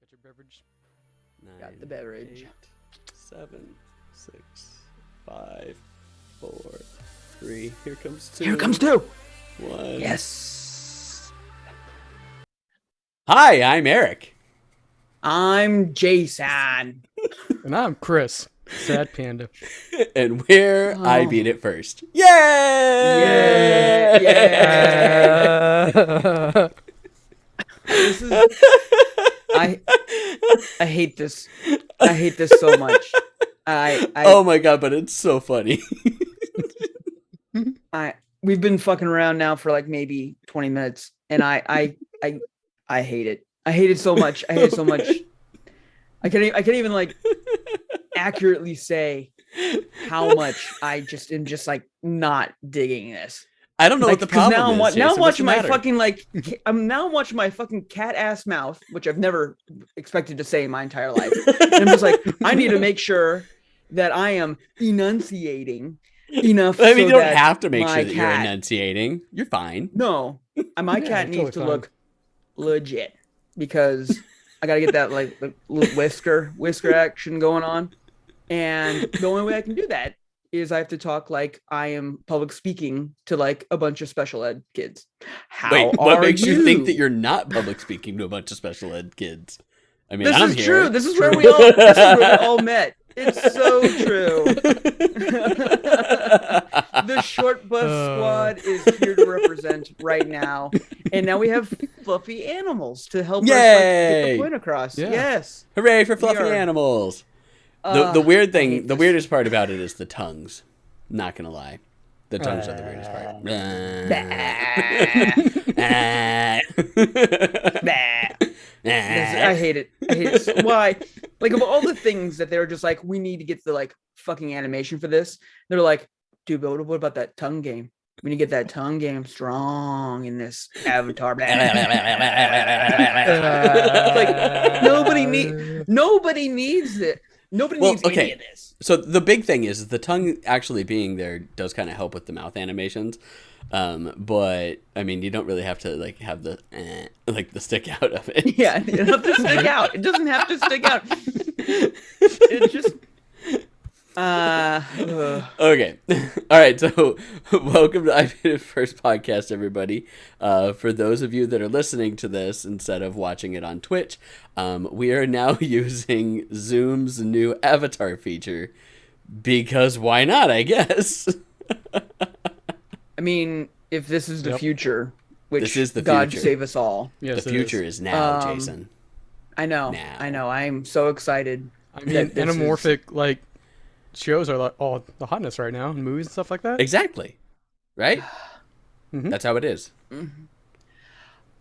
Got your beverage? 9, Got the beverage. 8, 7, 6, 5, 3. Here comes 2. Here comes 2. 1. Yes. Hi, I'm Eric. I'm Jason. And I'm Chris, Sad Panda. And we're I Beat It First. Yay! Yeah. This is I hate this. I hate this so much. Oh my god, but it's so funny. We've been fucking around now for like maybe 20 minutes, and I hate it. I hate it so much. I hate it so much. I can't even like accurately say how much I just am just like not digging this. I don't know like, what the problem now is. Now I'm watching my fucking I'm now watching my fucking cat ass mouth, which I've never expected to say in my entire life. And I'm just like, I need to make sure that I am enunciating enough. I mean, so you don't that have to make my sure that you're cat- enunciating. You're fine. No, my cat totally needs to fine. look legit because I gotta get that like little whisker action going on, and the only way I can do that is I have to talk like I am public speaking to like a bunch of special ed kids. Wait, what makes you think that you're not public speaking to a bunch of special ed kids? I mean, This I'm is here. true. This is where we all met. It's so true. The short bus squad is here to represent right now, and now we have fluffy animals to help us like, get the point across. Yeah. Yes. Hooray for fluffy animals! The weird thing, the weirdest part about it is the tongues. Not gonna lie, the tongues are the weirdest part. I hate it. I hate it. So, why? Like of all the things that they're just like, we need to get the like fucking animation for this. They're like, dude, but what about that tongue game? We need to get that tongue game strong in this Avatar. Like nobody needs it. Nobody needs any of this. So the big thing is the tongue actually being there does kind of help with the mouth animations. But I mean, you don't really have to like have the like the stick out of it. Yeah, it doesn't have to stick out. It doesn't have to stick out. It just Okay. All right. So welcome to IBIF First Podcast, everybody. For those of you that are listening to this instead of watching it on Twitch, we are now using Zoom's new avatar feature because why not, I guess. I mean, if this is the future, which this is the God future. save us all. Yes, The future is now, Jason. I know. Now. I know. I'm so excited. I mean, anamorphic like shows are like all the hotness right now in movies and stuff like that. Exactly. Right? Mm-hmm. That's how it is.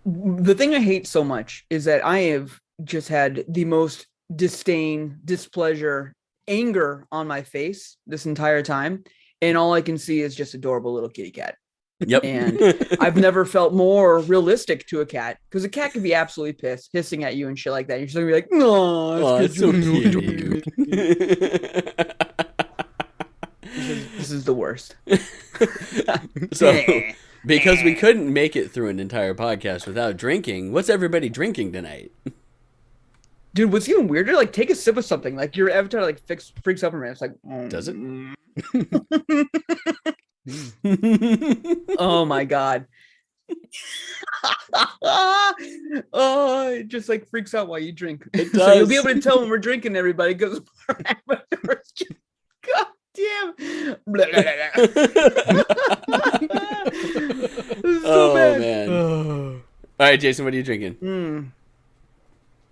The thing I hate so much is that I have just had the most disdain, displeasure, anger on my face this entire time. And all I can see is just adorable little kitty cat. Yep. And I've never felt more realistic to a cat, because a cat could be absolutely pissed, hissing at you and shit like that. You're just gonna be like, "No, it's so cute." This is the worst. So, because we couldn't make it through an entire podcast without drinking, what's everybody drinking tonight? Dude, what's even weirder? Like, take a sip of something. Like your avatar, like freaks up a minute. It's like, Does it? Oh my god. Oh, it just like freaks out while you drink. It So you'll be does. able to tell when we're drinking, everybody, because our avatar's just goddamn. Blah, blah, blah, blah. This is so bad. Man. All right, Jason, what are you drinking?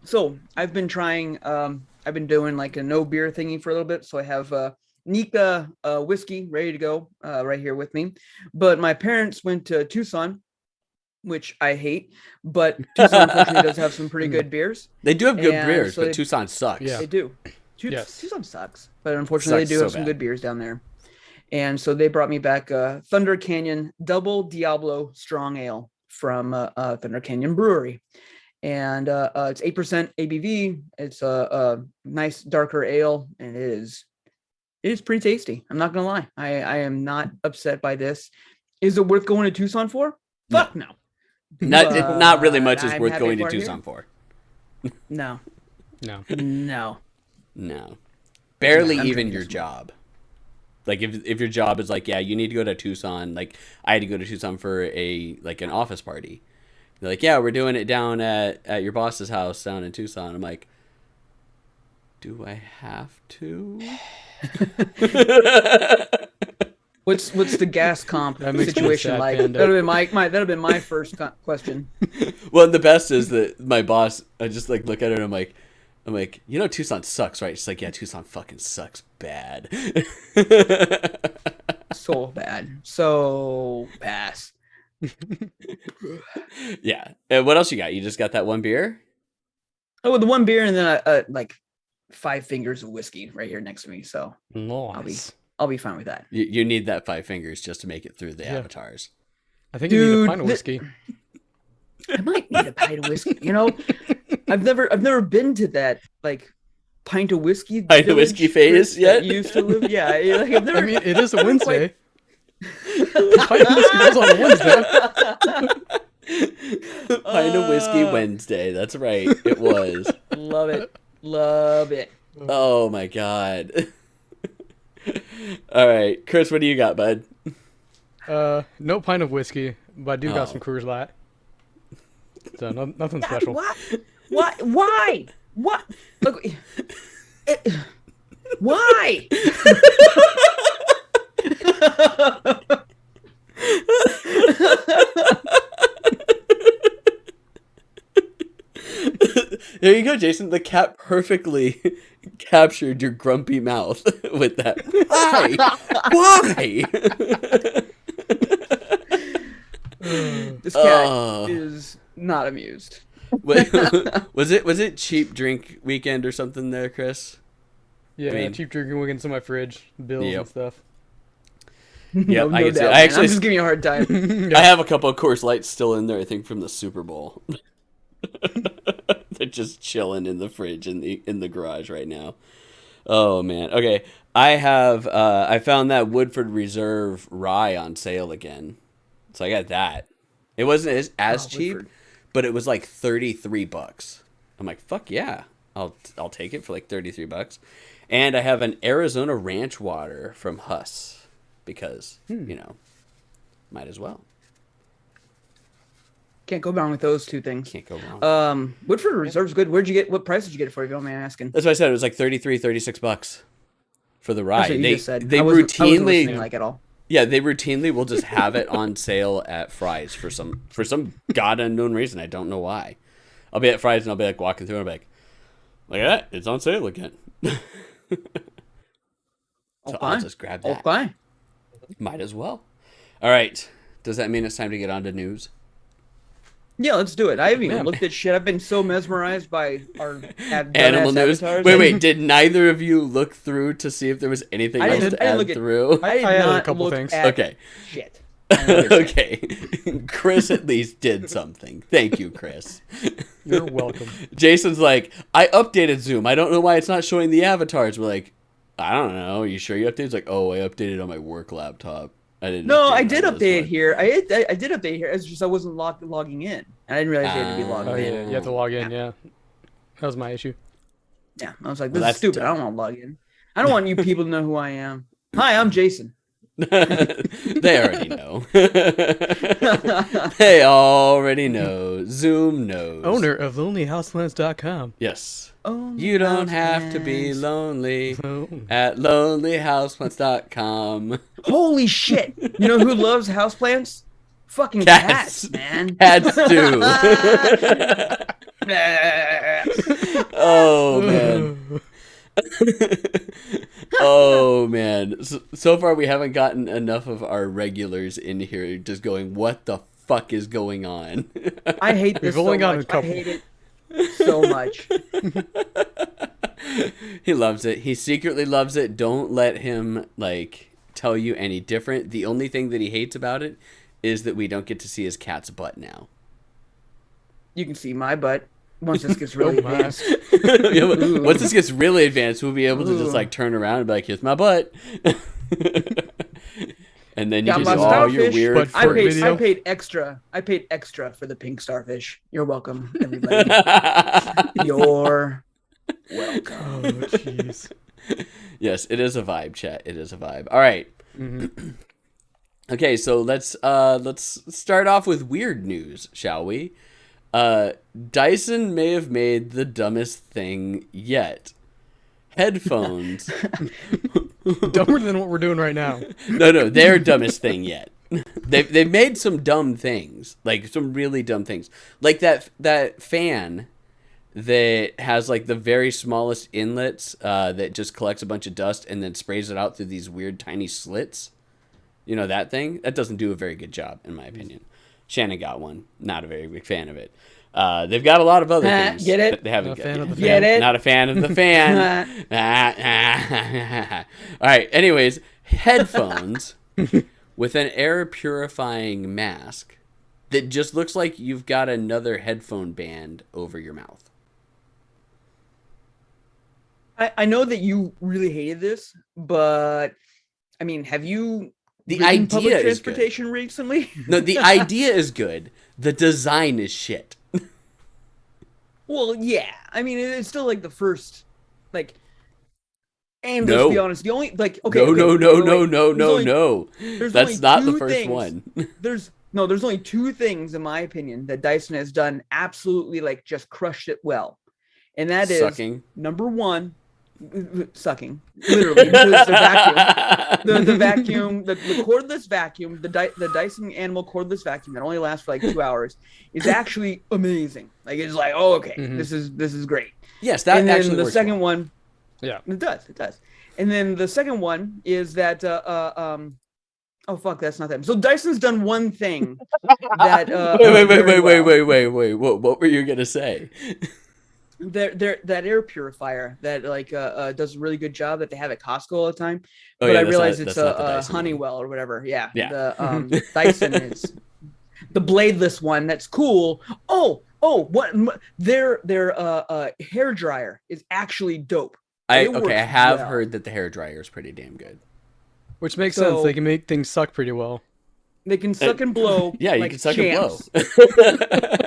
So I've been trying. I've been doing like a no beer thingy for a little bit. So I have Nika whiskey ready to go right here with me. But my parents went to Tucson, which I hate. But Tucson unfortunately does have some pretty good beers. They do have good And beers, so but Tucson sucks. Yeah. They do. Yes. Tucson sucks, but unfortunately Sucks they do have so some bad. good beers down there. And so they brought me back Thunder Canyon Double Diablo Strong Ale from Thunder Canyon Brewery. And it's 8% ABV. It's a nice darker ale, and it is pretty tasty. I'm not gonna lie. I am not upset by this. Is it worth going to Tucson for? Fuck no. Not really much is I'm worth happy going to for it here. Tucson for. No. No. No. No. Barely I'm even drinking your this job. Like if your job is like, yeah, you need to go to Tucson. Like I had to go to Tucson for an office party. They're like, yeah, we're doing it down at your boss's house down in Tucson. I'm like, do I have to? What's the gas comp That makes me situation sad, like? Panda. That'd have been my first question. Well, the best is that my boss, I just like look at her and I'm like, you know, Tucson sucks, right? She's like, yeah, Tucson fucking sucks bad. So bad. So pass. Yeah. And what else you got? You just got that one beer? Oh, the one beer and then like 5 fingers of whiskey right here next to me. So Nice. I'll be fine with that. You need that 5 fingers just to make it through the Yeah. avatars. I think you need a Dude, pint of whiskey. I might need a pint of whiskey. You know, I've never been to that like pint of whiskey. Pint of village whiskey phase that yet? you used to live. Yeah, like, I've never. I mean, it is a Wednesday. Pint of whiskey goes on a Wednesday. Pint of whiskey Wednesday. That's right. It was. Love it. Love it. Oh my god. All right, Chris, what do you got, bud? No pint of whiskey, but I do Oh. got some Coors Light. So nothing God, special. what? Why? What? Look, why? There you go, Jason. The cat perfectly captured your grumpy mouth with that. Why? Why? This cat Oh. is not amused. Wait, was it cheap drink weekend or something there, Chris? Yeah, I mean- cheap drinking weekends in my fridge, bills Yep. and stuff. Yep, I can see it. doubt, I man. actually- I'm just giving you a hard time. I have a couple of Coors Lights still in there, I think, from the Super Bowl. They're just chilling in the fridge in the garage right now. Oh man. Okay. I found that Woodford Reserve Rye on sale again. So I got that. It wasn't as cheap, Woodford. but it was like $33. I'm like, fuck yeah. I'll take it for like $33. And I have an Arizona Ranch water from Huss because, might as well. Can't go wrong with those two things. Can't go wrong. Woodford Reserve's good. What price did you get it for? If you don't mind asking. That's what I said. It was like $36 for the rye. That's what you just said. They I wasn't routinely listening, like at all. Yeah, they routinely will just have it on sale at Fry's for some god unknown reason. I don't know why. I'll be at Fry's and I'll be like walking through and I'll be like, look at that, it's on sale again. So I'll just grab that. Okay. Might as well. All right. Does that mean it's time to get on to news? Yeah, let's do it. I haven't even Man. looked at shit. I've been so mesmerized by our Animal dumbass news. avatars. Wait. Did neither of you look through to see if there was anything I else didn't- to I didn't add look at- through? I did I added a not couple look things. at Okay. shit. Okay. Chris at least did something. Thank you, Chris. You're welcome. Jason's like, I updated Zoom. I don't know why it's not showing the avatars. We're like, I don't know. Are you sure you updated? It's like, oh, I updated on my work laptop. I didn't. No, update I on did this update it one." here. I did update here. It's just I wasn't logging in. And I didn't realize you had to be logged Oh in. yeah, you have to log in. Yeah, that was my issue. Yeah, I was like, Well, this is that's stupid. I don't want to log in. I don't want you people to know who I am. Hi, I'm Jason. They already know. They already know. Zoom knows. Owner of LonelyHouseplants.com. Yes. Oh, You don't have to be lonely Oh. at lonelyhouseplants.com. Holy shit! You know who loves houseplants? Fucking Cats. cats, man. Cats do. Oh, man. Oh man, so far we haven't gotten enough of our regulars in here just going, what the fuck is going on? I hate this We've only so gotten much. a couple. I hate it so much. He loves it. He secretly loves it. Don't let him like tell you any different. The only thing that he hates about it is that we don't get to see his cat's butt now. You can see my butt once this gets really Oh my. advanced. Yeah, but once this gets really advanced, we'll be able to just Ooh. like turn around and be like, here's my butt. And then you Got can my do all your starfish, weird but I for paid, video? I paid extra. I paid extra for the pink starfish. You're welcome, everybody. You're welcome. Oh jeez. Yes, it is a vibe, chat. It is a vibe. All right. Mm-hmm. Okay, so let's start off with weird news, shall we? Dyson may have made the dumbest thing yet. Headphones. Dumber than what we're doing right now. No, their dumbest thing yet. They've made some dumb things, like some really dumb things, like that fan that has like the very smallest inlets that just collects a bunch of dust and then sprays it out through these weird tiny slits. You know that thing? That doesn't do a very good job, in my opinion. Shannon got one. Not a very big fan of it. They've got a lot of other things Get it? that they haven't Not a fan of the Get it? Not a fan of the fan. All right. Anyways, headphones with an air purifying mask that just looks like you've got another headphone band over your mouth. I know that you really hated this, but I mean, have you The ridden idea public is good. transportation recently? No, the idea is good. The design is shit. Well, yeah. I mean, it's still like the first, like, and No. let's be honest, the only like okay. No. no. There's That's only not the two first things- one. There's only two things in my opinion that Dyson has done absolutely like just crushed it well, and that is Sucking. number one, sucking literally because the vacuum. The vacuum, the cordless vacuum, the Dyson Animal cordless vacuum that only lasts for like 2 hours is actually amazing. Like it's like, oh, okay, this is great. Yes, that And actually then the works second well. one, Yeah. it does. And then the second one is that oh fuck, that's not them. So Dyson's done one thing that Wait. What were you gonna say? that air purifier that like does a really good job that they have at Costco all the time. Oh, But yeah, I that's realize not- it's that's not the a Dyson one. Honeywell or whatever. Yeah. Yeah. The Dyson is the bladeless one. That's cool. Oh, what their hair dryer is actually dope. I It works have well. heard that the hairdryer is pretty damn good. Which makes So- sense. They can make things suck pretty well. They can suck and blow. Yeah, you like can suck champs. and blow.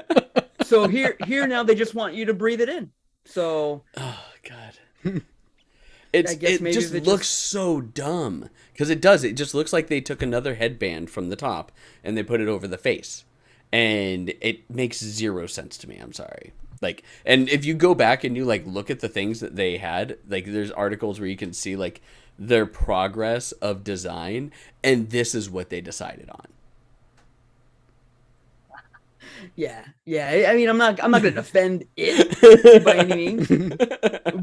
So here now they just want you to breathe it in. So Oh God. I guess It maybe just they looks so dumb because it does. It just looks like they took another headband from the top and they put it over the face, and it makes zero sense to me. I'm sorry. Like, and if you go back and you like look at the things that they had, like there's articles where you can see like their progress of design, and this is what they decided on. yeah. I mean, I'm not gonna defend it by any means,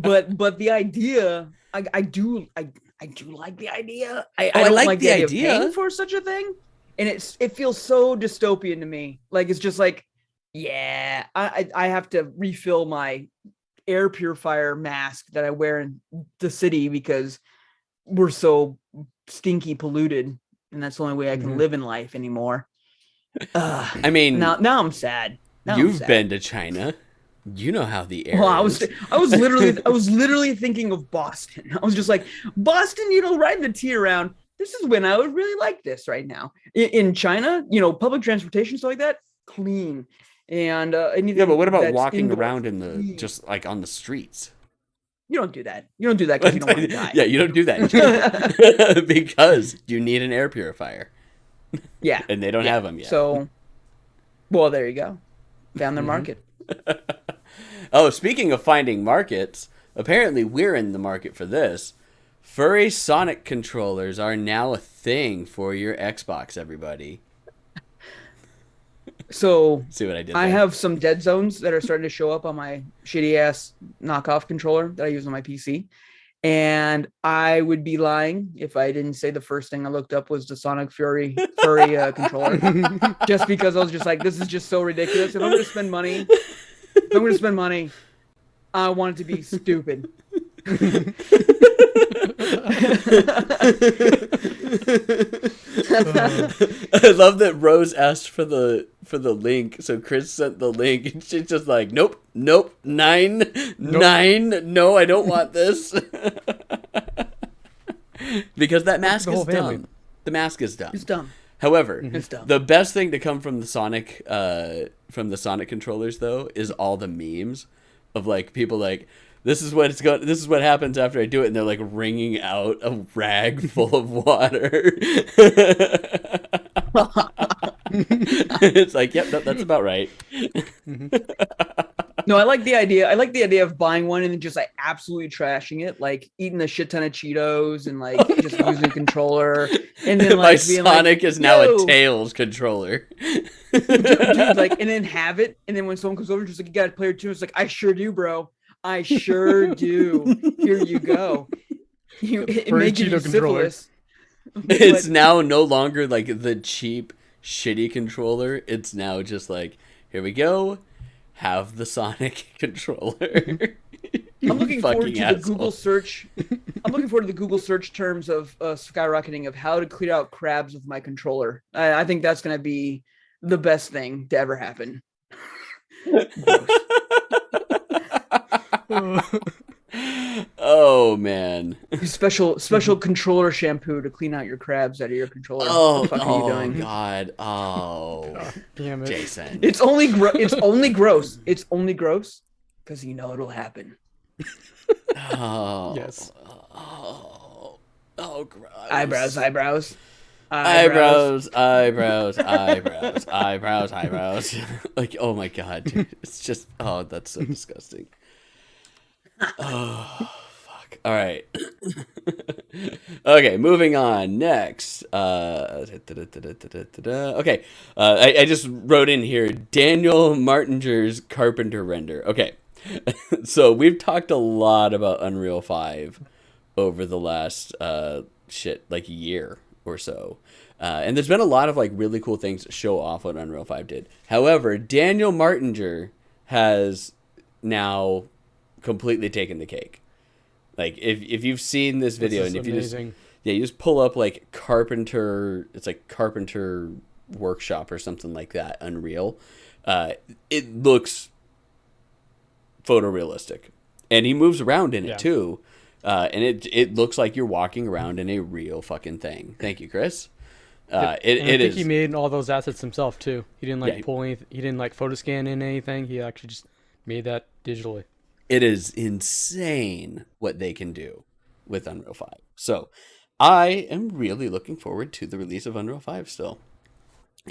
but the idea, I do like the idea. I don't like like the the idea idea. of paying for such a thing, and it feels so dystopian to me. Like it's just like, yeah, I have to refill my air purifier mask that I wear in the city because we're so stinky polluted, and that's the only way I can live in life anymore. I mean, Now I'm sad. Now I'm you've sad. been to China. You know how the air Well, I is. was literally thinking of Boston. I was just like, Boston, riding the T around. This is when I would really like this right now. In China, public transportation, stuff like that, clean. And Yeah, but what about that's walking indoors, around in the clean. just like on the streets? You don't do that. You don't do that because you don't want to die. Yeah, you don't do that because you need an air purifier, Yeah. and they don't have them yet. So, well, there you go. Found their market. Oh, speaking of finding markets, apparently we're in the market for this. Furry Sonic controllers are now a thing for your Xbox, everybody. So See what I did I there? have some dead zones that are starting to show up on my shitty ass knockoff controller that I use on my PC. And I would be lying if I didn't say the first thing I looked up was the Sonic Furry controller. Just because I was just like, this is just so ridiculous. If I'm going to spend money, I want it to be stupid. I love that Rose asked for the link, so Chris sent the link, and she's just like, nope, nine, no, I don't want this. Because that mask the whole is family. dumb. The mask is dumb. It's dumb. However, It's dumb. the best thing to come from the Sonic controllers though is all the memes of like people like, This is what This is what happens after I do it, and they're like wringing out a rag full of water. It's like, yep, that's about right. No, I like the idea. I like the idea of buying one and then just like absolutely trashing it, like eating a shit ton of Cheetos and like just using a controller. And then My like being Sonic like, is now "Yo." a Tails controller. Dude, like, and then have it. And then when someone comes over, just like, you got a player 2, it's like, I sure do, bro. I sure do. Here you go. It Furry may give you Cheeto controller. syphilis. It's but- now no longer like the cheap, shitty controller. It's now just like, here we go. Have the Sonic controller. I'm looking forward Fucking to the asshole. Google search. I'm looking forward to the Google search terms of skyrocketing of how to clear out crabs with my controller. I think that's going to be the best thing to ever happen. Oh man. Special controller shampoo to clean out your crabs out of your controller. Oh, What the fuck are you doing? God. Oh, Damn it. Jason. It's only it's only gross. It's only gross because you know it'll happen. Oh. Yes. Oh, gross. Eyebrows. Eyebrows. Like, oh my God, dude. It's just, oh, that's so disgusting. Oh, fuck. All right. Okay, moving on. Next. Okay. I just wrote in here Daniel Martinger's Carpenter render. Okay. So we've talked a lot about Unreal 5 over the last like year or so. And there's been a lot of like really cool things that show off what Unreal 5 did. However, Daniel Martinger has now completely taken the cake. Like if you've seen this video This is and if amazing. you just pull up like Carpenter, it's like Carpenter Workshop or something like that, Unreal. It looks photorealistic, and he moves around in it Yeah. too. And it looks like you're walking around in a real fucking thing. Thank you, Chris. And I It think is. he made all those assets himself too. He didn't like Yeah. pull any. He didn't like photo scan in anything. He actually just made that digitally. It is insane what they can do with Unreal 5. So I am really looking forward to the release of Unreal 5 still.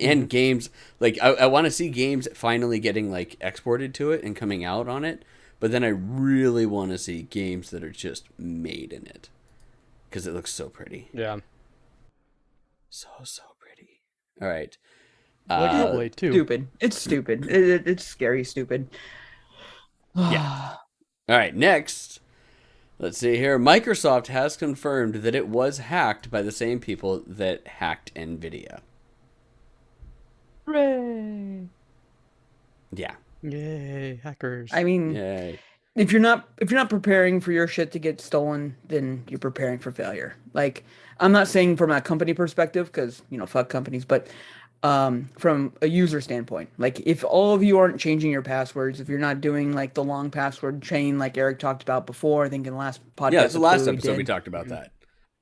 And games, like, I want to see games finally getting, like, exported to it and coming out on it. But then I really want to see games that are just made in it. Because it looks so pretty. Yeah. So pretty. All right. Like Hellblade too. Stupid. It's stupid. It's scary stupid. Yeah. All right, next. Let's see here. Microsoft has confirmed that it was hacked by the same people that hacked NVIDIA. Hooray! Yeah. Yay, hackers. I mean, Yay. if you're not preparing for your shit to get stolen, then you're preparing for failure. Like, I'm not saying from a company perspective, because fuck companies, but from a user standpoint, like if all of you aren't changing your passwords, if you're not doing like the long password chain like Eric talked about before, I think in the last podcast. Yeah, it's the last we episode we did. talked about that.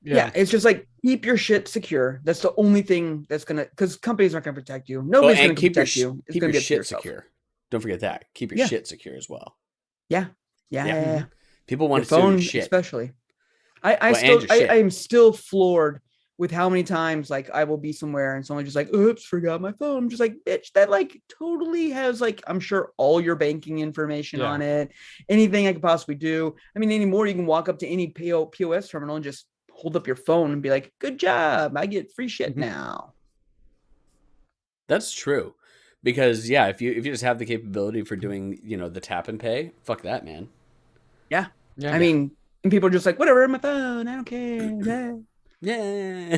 Yeah, it's just like keep your shit secure. That's the only thing that's gonna, because companies aren't gonna protect you. Nobody's gonna protect you. It's keep gonna your be shit yourself. secure. Don't forget that. Keep your Yeah. shit secure as well. Yeah. People Your want to steal phone, your shit. especially. Well, and your shit. I am still floored with how many times like I will be somewhere and someone just like, oops, forgot my phone. I'm just like, bitch, that like totally has like, I'm sure all your banking information Yeah. on it, anything I could possibly do. I mean, anymore, you can walk up to any POS terminal and just hold up your phone and be like, good job, I get free shit Mhm. now. That's true. Because yeah, if you just have the capability for doing, the tap and pay, fuck that, man. Yeah. I mean, and people are just like, whatever, my phone, I don't care. Yeah.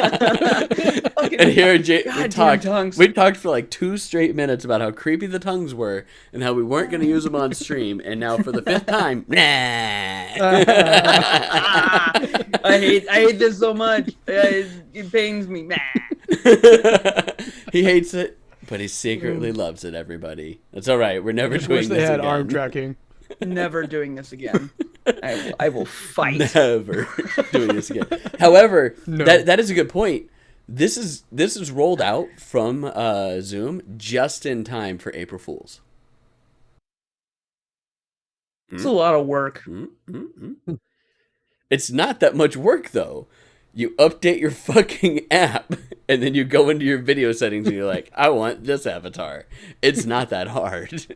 Fucking And here goddamn tongues. we talked for like 2 straight minutes about how creepy the tongues were and how we weren't going to use them on stream, and now for the 5th time, I hate this so much. It pains me. He hates it, but he secretly loves it, everybody. That's all right. We're never I just doing wish this they had again. arm tracking. Never doing this again. I will fight. Never doing this again. However, No. that is a good point. This is rolled out from Zoom just in time for April Fools. It's a lot of work. It's not that much work, though. You update your fucking app, and then you go into your video settings, and you're like, I want this avatar. It's not that hard.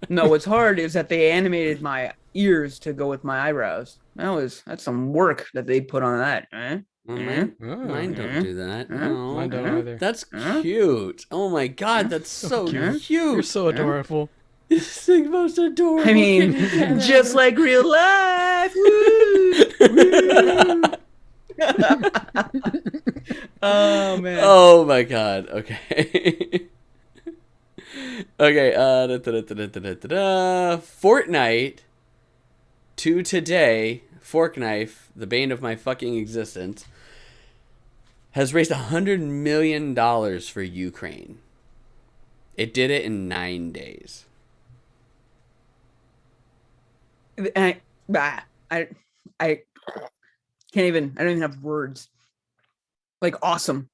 No, what's hard is that they animated my ears to go with my eyebrows. That's some work that they put on that. Mine don't do that. No. Mine don't either. That's cute. Oh my god, that's so cute. You're so adorable. It's the most adorable. I mean, just like real life. Woo! Woo! Oh man. Oh my god. Okay. Okay. Fortnite to today. Fork Knife, the bane of my fucking existence, has raised $100 million for Ukraine. It did it in 9 days. I can't even. I don't even have words. Like awesome,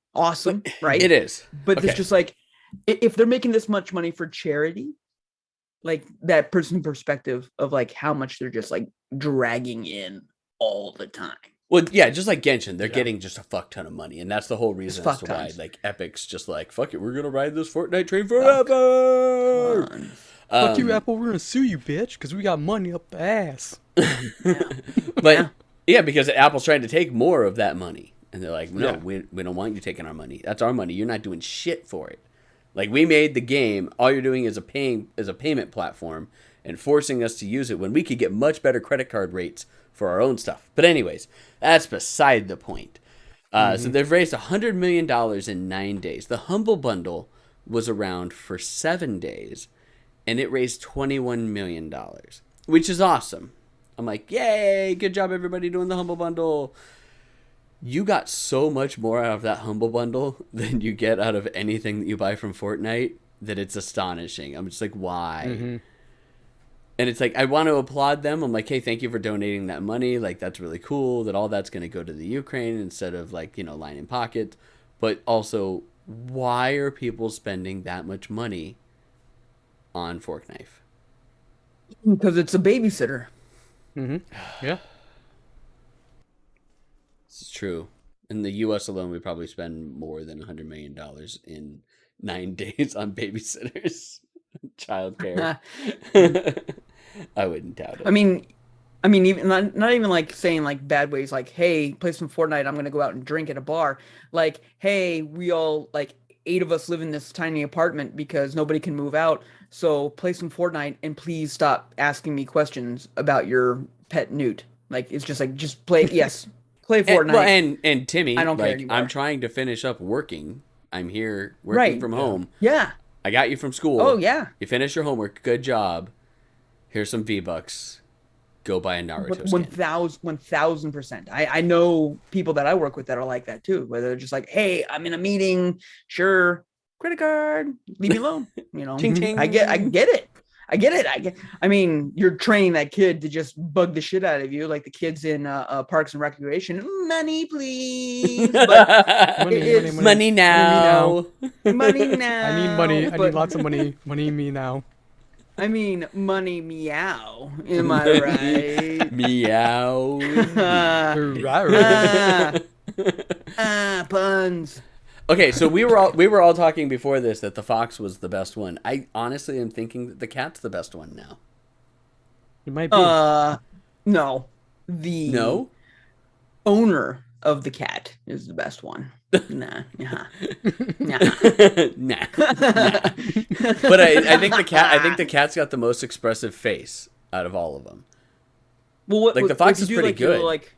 right? It is. But Okay. it's just like, if they're making this much money for charity, like that person perspective of like how much they're just like dragging in all the time. Well, yeah, just like Genshin, they're getting just a fuck ton of money, and that's the whole reason as fuck to why tons. like Epic's just like, fuck it, we're gonna ride this Fortnite train forever. Fuck you, Apple. We're gonna sue you, bitch, because we got money up the ass. But yeah, because Apple's trying to take more of that money, and they're like, no, we don't want you taking our money. That's our money. You're not doing shit for it. Like, we made the game. All you're doing is a payment platform and forcing us to use it when we could get much better credit card rates for our own stuff. But anyways, that's beside the point. So they've raised $100 million in 9 days. The Humble Bundle was around for 7 days, and it raised $21 million, which is awesome. I'm like, yay, good job, everybody, doing the Humble Bundle. You got so much more out of that Humble Bundle than you get out of anything that you buy from Fortnite that it's astonishing. I'm just like, why? And it's like, I want to applaud them. I'm like, hey, thank you for donating that money. Like, that's really cool that all that's going to go to the Ukraine instead of, like, you know, lining pockets. But also, why are people spending that much money on Fork Knife? Because it's a babysitter. Yeah. It's true. In the U.S. alone, we probably spend more than $100 million in 9 days on babysitters, childcare. I wouldn't doubt it. I mean, even not even like saying like bad ways, like, hey, play some Fortnite, I'm gonna go out and drink at a bar. Like, hey, we all, like 8 of us live in this tiny apartment because nobody can move out. So play some Fortnite and please stop asking me questions about your pet newt. Like, it's just like, just play. Yes, play Fortnite. And Timmy, I don't care like, anymore. I'm trying to finish up working. I'm here working from home. Yeah. I got you from school. Oh yeah. You finished your homework. Good job. Here's some V-Bucks. Go buy a Naruto skin. 1000%. I know people that I work with that are like that too, where they're just like, hey, I'm in a meeting. Sure. Credit card. Leave me alone. You know, Ting, ting. I get it. I mean, you're training that kid to just bug the shit out of you, like the kids in Parks and Recreation. Money, please. But Money now. money now. I need money. I But- need lots of money. Money me now. I mean, money meow. Am I right? Meow. Puns. Okay, so we were all talking before this that the fox was the best one. I honestly am thinking that the cat's the best one now. It might be. No. The No? owner of the cat is the best one. Nah. Nah. Nah. But I think the cat's got the most expressive face out of all of them. Well, Like, the fox is pretty like, little, good. like,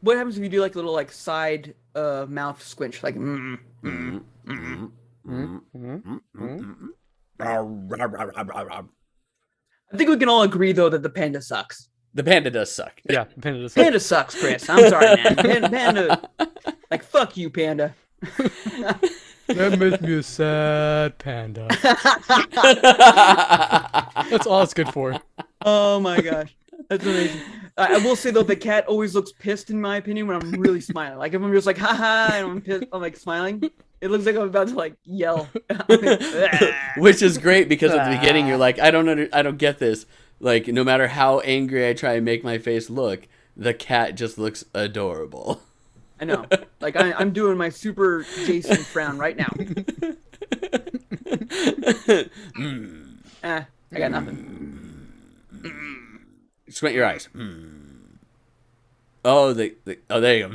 what happens if you do like little like side mouth squinch, like I think we can all agree though that the panda sucks. The panda does suck. Yeah, Panda does. Panda sucks, Chris. I'm sorry, man. Panda, like, fuck you, panda. That makes me a sad panda. That's all it's good for. Oh my gosh, that's amazing. I will say though, the cat always looks pissed in my opinion when I'm really smiling. Like if I'm just like haha and I'm pissed, I'm like smiling. It looks like I'm about to like yell. Which is great because at the beginning you're like, I don't get this. Like, no matter how angry I try and make my face look, the cat just looks adorable. I know. Like I'm doing my super Jason frown right now. I got nothing. Squint your eyes. Oh, there you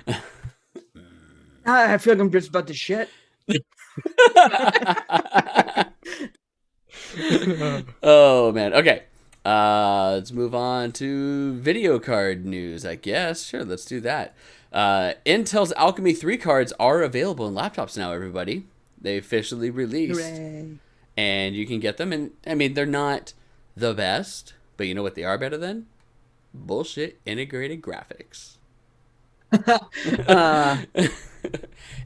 go. I feel like I'm just about to shit. Oh man. Okay. Let's move on to video card news, I guess. Sure, let's do that. Intel's Alchemy 3 cards are available in laptops now, everybody. They officially released. Hooray. And you can get them. And I mean, they're not the best, but you know what they are better than? Bullshit integrated graphics.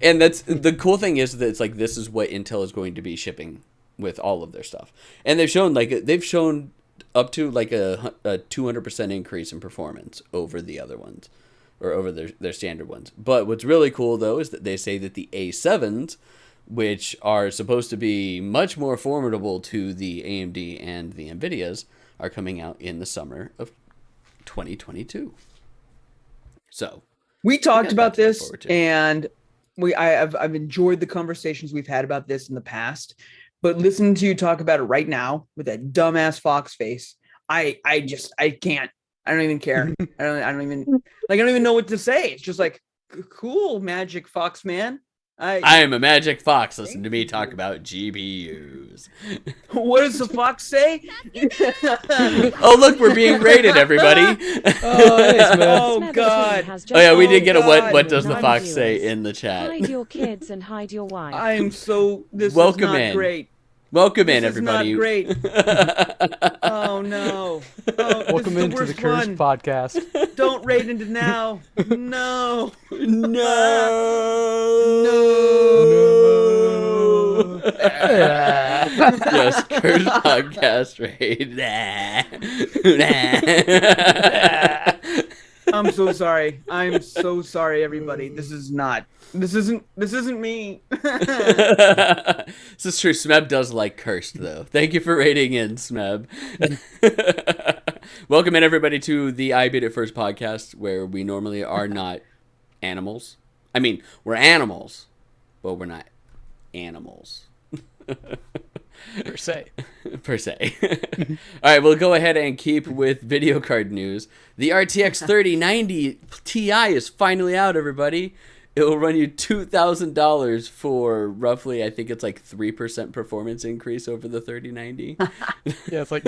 And that's the cool thing is that it's like this is what Intel is going to be shipping with all of their stuff. And they've shown up to like a 200% increase in performance over the other ones, or over their standard ones. But what's really cool though is that they say that the A7s, which are supposed to be much more formidable to the AMD and the NVIDIAs, are coming out in the summer of 2022. So we talked about this, forward to. and I've enjoyed the conversations we've had about this in the past. But listening to you talk about it right now with that dumbass fox face, I can't. I don't even care. I don't even know what to say. It's just like, cool, Magic Fox man. I am a Magic Fox. Listen to me talk about GPUs. What does the fox say? Oh, look, we're being rated, everybody. Oh, thanks, man. Oh, God. Oh, yeah, we did get a God. what does the fox Viewers. say in the chat. Hide your kids and hide your wife. This Welcome is not in. great. Welcome in, This is not everybody. great. Oh, no. Oh, Welcome this is into the worst Cursed one. Podcast. Don't rate into now. No. No. Yes, Cursed Podcast raid. I'm so sorry. I'm so sorry, everybody. This isn't me. This is true. Smeb does like Cursed, though. Thank you for rating in, Smeb. Welcome in, everybody, to the IBIF First podcast, where we normally are not animals. I mean, we're animals, but we're not animals. Per se. Per se. All right, we'll go ahead and keep with video card news. The RTX 3090 Ti is finally out, everybody. It will run you $2,000 for roughly, I think it's like 3% performance increase over the 3090. Yeah, it's like,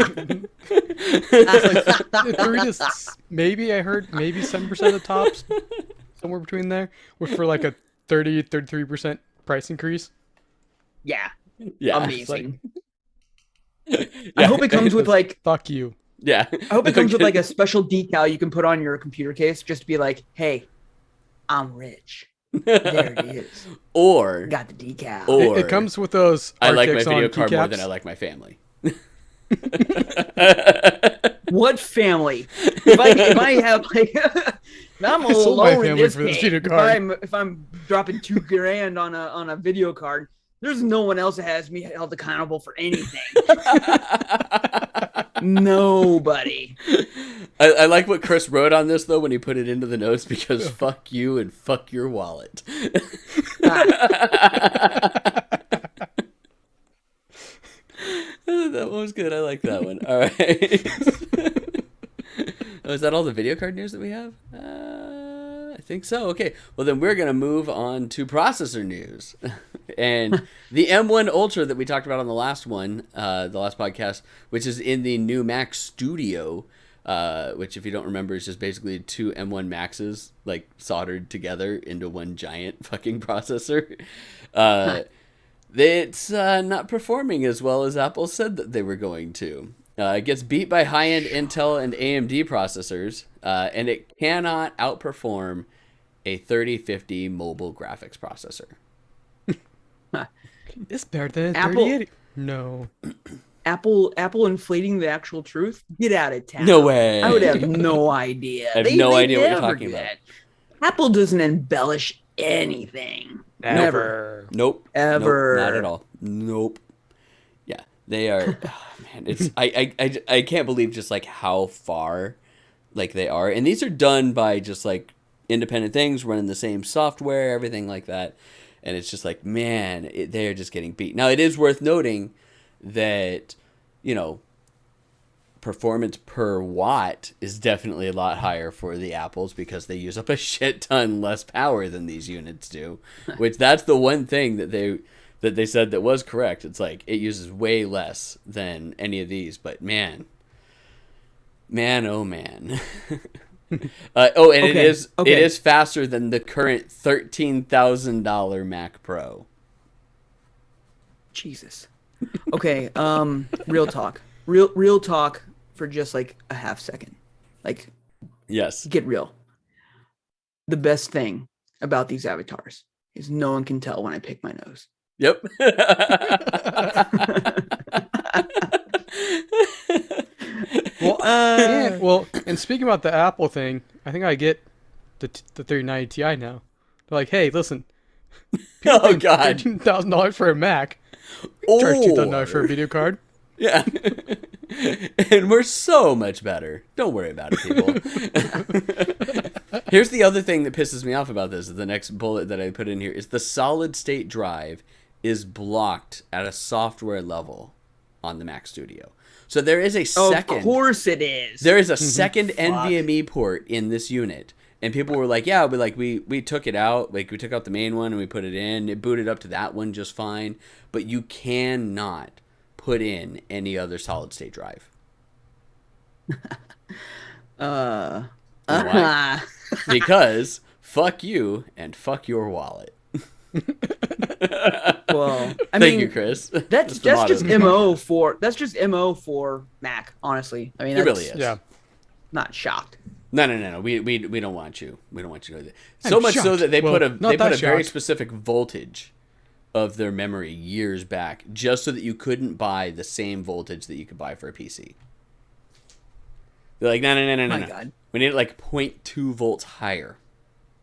maybe I heard maybe 7% of the tops, somewhere between there, were for like a 33% price increase. Yeah. Yeah. Amazing. I hope it comes with like, Fuck you. Yeah. I hope it comes with like a special decal you can put on your computer case just to be like, hey, I'm rich. There it is. Or Got the decal. Or It comes with those I like my RTX video on card more keycaps. than I like my family. What family? If I have like, if I'm I sold my alone in family this for this game, video card. if I'm dropping $2,000 on a video card, there's no one else that has me held accountable for anything. Nobody. I like what Chris wrote on this, though, when he put it into the notes, because fuck you and fuck your wallet. That one was good. I like that one. All right. Oh, is that all the video card news that we have? I think so. Okay. Well, then we're going to move on to processor news. And the M1 Ultra that we talked about on the last one, the last podcast, which is in the new Mac Studio, which, if you don't remember, is just basically two M1 Maxes like soldered together into one giant fucking processor. It's not performing as well as Apple said that they were going to. It gets beat by high-end Intel and AMD processors, and it cannot outperform a 3050 mobile graphics processor. It's better than Apple- 3080. No. Apple inflating the actual truth? Get out of town. No way. I would have no idea. I have no idea what you're never talking do about. that. Apple doesn't embellish anything. Never. Nope. Ever. Nope, not at all. Nope. Yeah. They are, oh, man. It's I can't believe just like how far like they are, and these are done by just like independent things running the same software, everything like that, and it's just like, man, they are just getting beat. Now it is worth noting that, you know, performance per watt is definitely a lot higher for the Apples because they use up a shit ton less power than these units do, which that's the one thing that they said that was correct. It's like it uses way less than any of these, but man, oh man. Okay, it is faster than the current $13,000 Mac Pro. Jesus. Okay, real talk. Real talk for just like a half second. Like, Yes. get real. The best thing about these avatars is no one can tell when I pick my nose. Yep. Well, yeah, well, and speaking about the Apple thing, I think I get the 3090 Ti now. They're like, hey, listen, Oh God. $13,000 for a Mac. We charge $2,000 for a video card. Yeah. And we're so much better. Don't worry about it, people. Here's the other thing that pisses me off about this. The next bullet that I put in here is the solid state drive is blocked at a software level on the Mac Studio. So there is a second. Of course it is. There is a second NVMe port in this unit. And people were like, yeah, but like we took it out. Like we took out the main one and we put it in. It booted up to that one just fine. But you cannot put in any other solid state drive. Why? Because fuck you and fuck your wallet. Well, I Thank mean, you, Chris. that's just MO for Mac. Honestly, I mean, It that's really is. Yeah. not shocked. No. We don't want you. We don't want you to do that. I'm So much so shocked. that they Well, put a not that very shocked. specific voltage of their memory years back, just so that you couldn't buy the same voltage that you could buy for a PC. They're like, no. My God. We need it like 0.2 volts higher,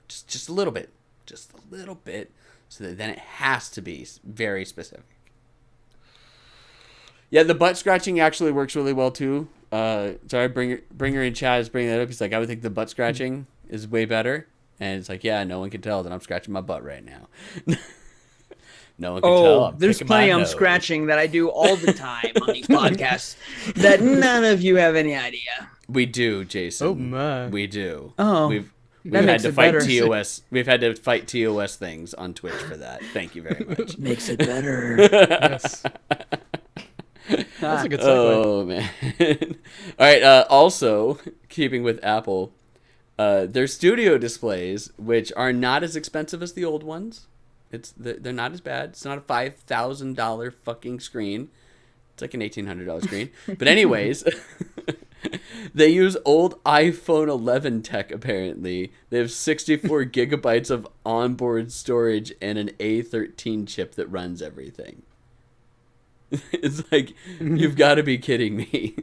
just a little bit, so that then it has to be very specific. Yeah, the butt scratching actually works really well too. Sorry, Bringer in chat is bringing that up. He's like, I would think the butt scratching is way better, and it's like, yeah, no one can tell that I'm scratching my butt right now. No one can tell. I'm There's picking plenty my I'm nose. scratching that I do all the time on these podcasts that none of you have any idea. We do, Jason. Oh, my. We do. Oh, We've that had makes to it fight better. TOS. We've had to fight TOS things on Twitch for that. Thank you very much. Makes it better. Yes. That's a good segue. Oh man! All right. Also, keeping with Apple, their studio displays, which are not as expensive as the old ones, they're not as bad. It's not a $5,000 fucking screen. It's like an $1,800 screen. But anyways, they use old iPhone 11 tech. Apparently, they have 64 gigabytes of onboard storage and an A13 chip that runs everything. It's like, you've got to be kidding me.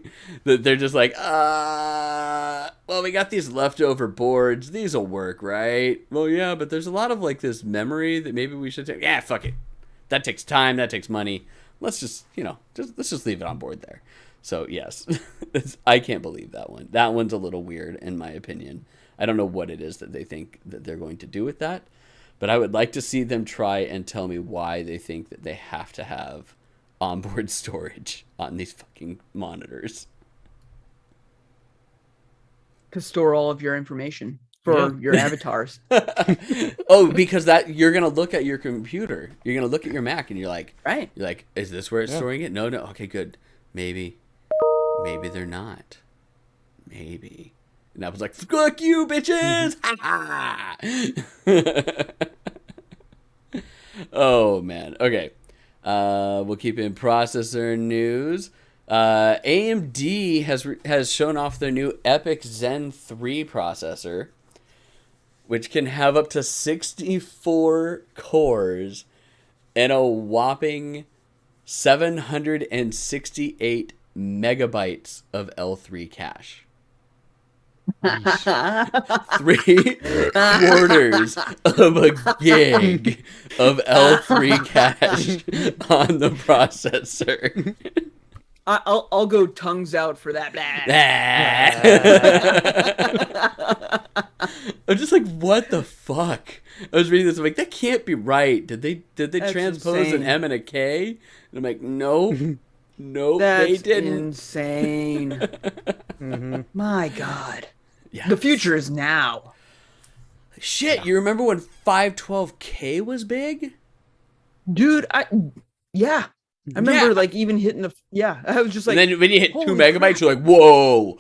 That they're just like, well, we got these leftover boards. These will work, right? Well, yeah, but there's a lot of like this memory that maybe we should take. Yeah, fuck it. That takes time. That takes money. Let's just, let's just leave it on board there. So yes, I can't believe that one. That one's a little weird in my opinion. I don't know what it is that they think that they're going to do with that, but I would like to see them try and tell me why they think that they have to have onboard storage on these fucking monitors. To store all of your information for your avatars. Oh, because that you're gonna look at your computer, you're gonna look at your Mac, and you're like, Right. is this where it's storing it? No. Okay, good. Maybe they're not. Maybe. And I was like, fuck you, bitches! Oh man. Okay. We'll keep in processor news. AMD has shown off their new EPYC Zen 3 processor, which can have up to 64 cores and a whopping 768 megabytes of L3 cache. 3/4 of a gig of L3 cache on the processor. I'll go tongues out for that. I'm just like, what the fuck? I was reading this. I'm like, that can't be right. Did they That's transpose insane. an M and a K? And I'm like, no, nope, That's they didn't. insane. Mm-hmm. My God. Yeah. The future is now. Shit, you remember when 512K was big? Dude, yeah. I remember Yeah. like even hitting I was just like, And then when you hit 2 holy megabytes, crap. you're like, whoa,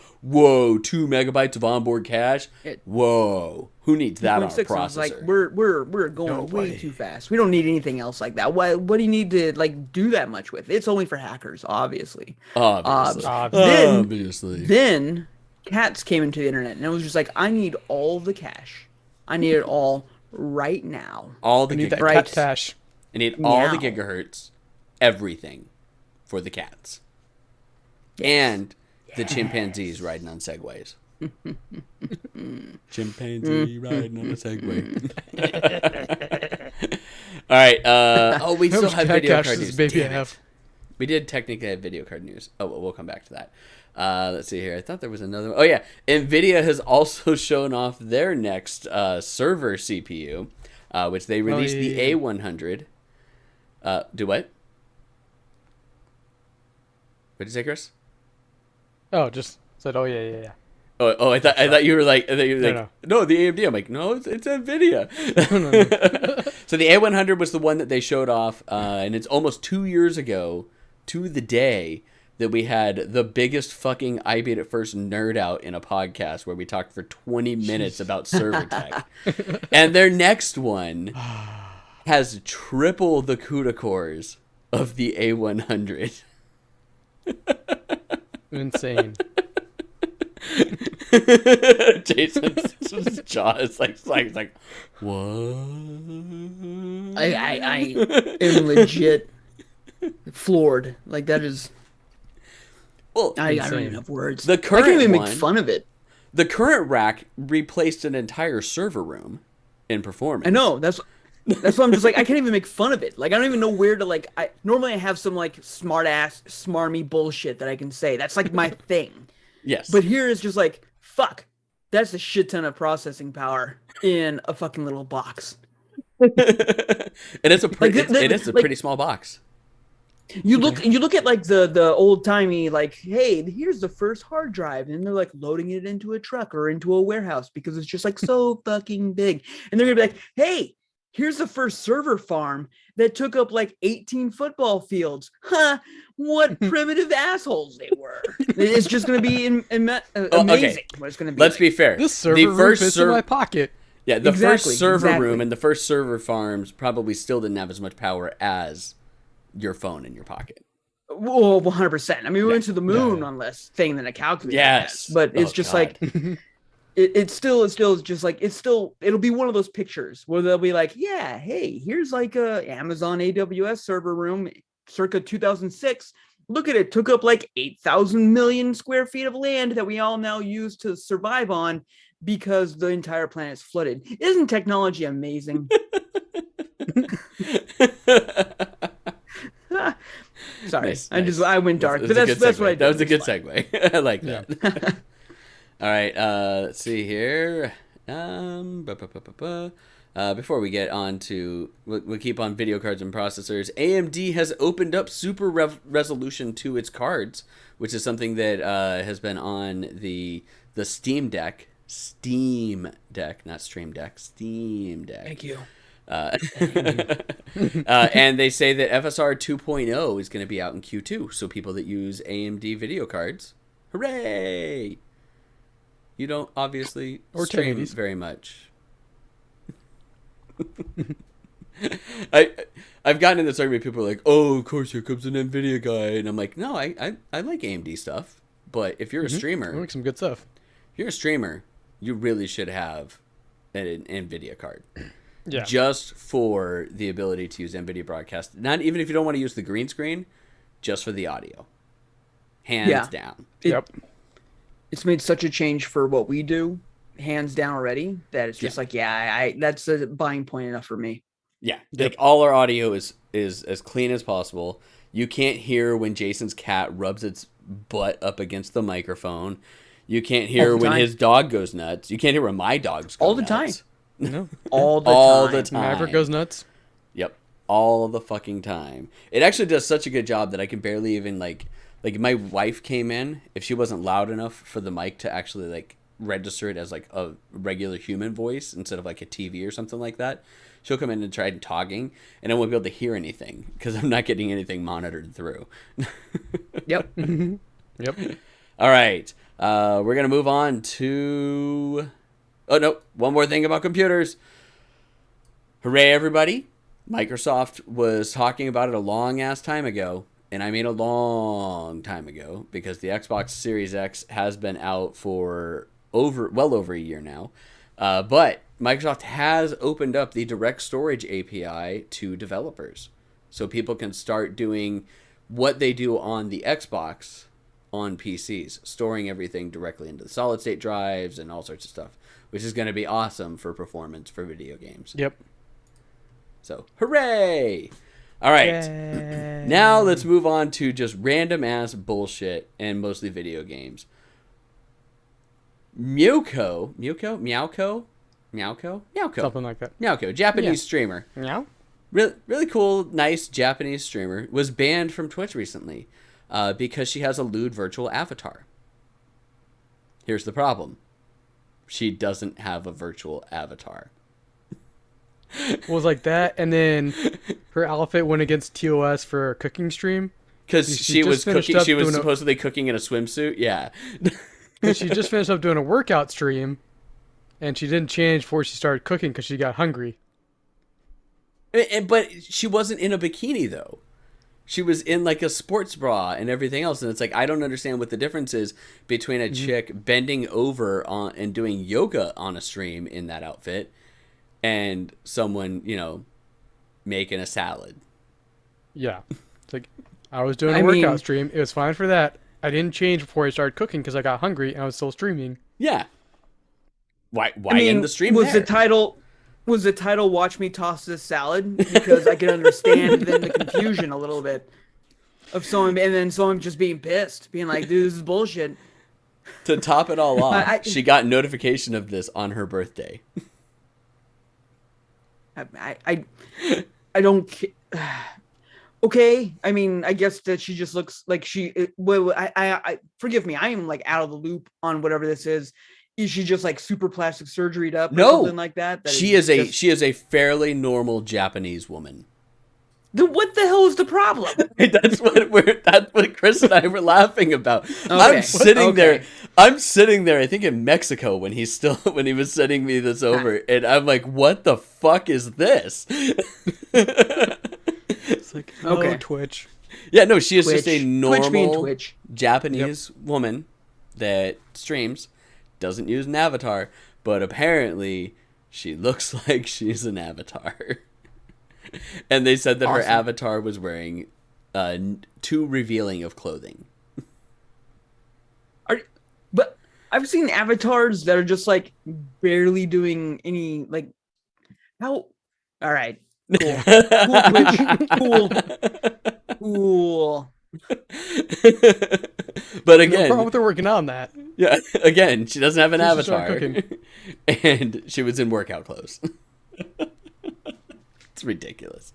2 megabytes of onboard cache? It- Whoa, who needs that on a 2.6, I was processor? like, we're going way Nobody. too fast. We don't need anything else like that. What do you need to like do that much with? It's only for hackers, obviously. Obviously. Obviously. Then cats came into the internet, and it was just like, I need all the cash. I need it all right now. all I the need that gigahertz. Right. cat tash. I need all the Meow. gigahertz, everything for the cats. And the chimpanzees riding on segways. Chimpanzee riding on a segway. All right. We How still much have cat video cash card does news. this baby Damn it. have? We did technically have video card news. Oh, well, we'll come back to that. Let's see here. I thought there was another. Oh, yeah. NVIDIA has also shown off their next server CPU, which they released the yeah. A100. Do what? What did you say, Chris? Oh, just said, oh yeah. Oh, I thought you were like, No. no, the AMD. I'm like, no, it's NVIDIA. No. So the A100 was the one that they showed off, and it's almost 2 years ago to the day that we had the biggest fucking IBIF First nerd out in a podcast where we talked for 20 minutes about server tech. And their next one has triple the CUDA cores of the A100. Insane. Jason's jaw is like what? I am legit floored. Like that is. Well, I don't Insane. even have words. The I current can't even one- make fun of it. the current rack replaced an entire server room in performance. I know that's why I'm just like I can't even make fun of it. Like I don't even know where to like. I normally have some like smart ass smarmy bullshit that I can say. That's like my thing. Yes, But here is just like fuck. That's a shit ton of processing power in a fucking little box. and it's a pretty, Like, it is a like- pretty small box. You look at like the old timey like, hey, here's the first hard drive, and they're like loading it into a truck or into a warehouse because it's just like so fucking big, and they're gonna be like, hey, here's the first server farm that took up like 18 football fields. Huh? What primitive assholes they were. It's just gonna be amazing. okay. What it's gonna be. Let's like. be fair. This server the room first fits in my pocket. yeah, the Exactly, first server exactly. room and the first server farms probably still didn't have as much power as your phone in your pocket. Well, 100%. I mean, we went to the moon Yeah. on less thing than a calculator. Yes. has, but it's Oh, just God. like it's still just like it'll be one of those pictures where they'll be like, yeah, hey, here's like a Amazon AWS server room circa 2006. Look at it, took up like 8,000 million square feet of land that we all now use to survive on because the entire planet's flooded. Isn't technology amazing? Sorry, Nice, I went dark, but that's what I did. That was a good It's fine. segue. I like that. All right, let's see here. Before we get on to, we'll keep on video cards and processors. AMD has opened up super resolution to its cards, which is something that has been on the Steam Deck, not Stream Deck, Steam Deck. Thank you. And they say that FSR 2.0 is going to be out in Q2. So people that use AMD video cards, hooray! You don't obviously Or stream 1080s. very much. I've gotten in this argument. People are like, "Oh, of course, here comes an NVIDIA guy," and I'm like, "No, I like AMD stuff. But if you're a streamer, We'll make some good stuff. if you're a streamer, you really should have an NVIDIA card." Yeah. Just for the ability to use NVIDIA Broadcast. Not even if you don't want to use the green screen, just for the audio. Hands down. Yep. It's made such a change for what we do, hands down already, that it's just like, I that's a buying point enough for me. Yeah. Like all our audio is as clean as possible. You can't hear when Jason's cat rubs its butt up against the microphone. You can't hear when his dog goes nuts. You can't hear when my dogs go all the nuts. time. No. All the time. Maverick goes nuts. Yep. All the fucking time. It actually does such a good job that I can barely even like my wife came in, if she wasn't loud enough for the mic to actually like register it as like a regular human voice instead of like a TV or something like that, she'll come in and try talking, and I won't be able to hear anything because I'm not getting anything monitored through. Yep. Yep. All right. We're going to move on to... Oh, no. One more thing about computers. Hooray, everybody. Microsoft was talking about it a long-ass time ago, and I mean a long time ago, because the Xbox Series X has been out for well over a year now. But Microsoft has opened up the direct storage API to developers, so people can start doing what they do on the Xbox on PCs, storing everything directly into the solid state drives and all sorts of stuff, which is going to be awesome for performance for video games. Yep. So, hooray! All right. Yay. Now let's move on to just random ass bullshit and mostly video games. Meowco, Something like that. Meowco, Japanese streamer. Meow? Really cool, nice Japanese streamer, was banned from Twitch recently because she has a lewd virtual avatar. Here's the problem. She doesn't have a virtual avatar. It was like that, and then her outfit went against TOS for a cooking stream. Because she was finished cooking. up She was doing supposedly cooking in a swimsuit. Yeah. She just finished up doing a workout stream, and she didn't change before she started cooking because she got hungry. But she wasn't in a bikini though. She was in like a sports bra and everything else, and it's like I don't understand what the difference is between a chick bending over on and doing yoga on a stream in that outfit, and someone, you know, making a salad. Yeah, it's like I was doing a workout stream. It was fine for that. I didn't change before I started cooking because I got hungry and I was still streaming. Yeah. Why end the stream was there? Was the title "Watch Me Toss This Salad"? Because I can understand then the confusion a little bit of someone, and then someone just being pissed, being like, "Dude, this is bullshit." To top it all off, she got notification of this on her birthday. I don't. Okay, I mean, I guess that she just looks like she. I forgive me. I am like out of the loop on whatever this is. Is she just like super plastic surgeryed up or something like that? She is a fairly normal Japanese woman. Then what the hell is the problem? That's what Chris and I were laughing about. Okay. I'm sitting there. I think in Mexico when he was sending me this over, and I'm like, "What the fuck is this?" It's like, okay, Twitch. Yeah, no, she is just a normal Twitch. Japanese woman that streams, doesn't use an avatar, but apparently she looks like she's an avatar. And they said that her avatar was wearing too revealing of clothing. But I've seen avatars that are just like barely doing any like how. All right, cool. But again, no problem with her working on that. Yeah, again, she doesn't have an avatar, and she was in workout clothes. It's ridiculous.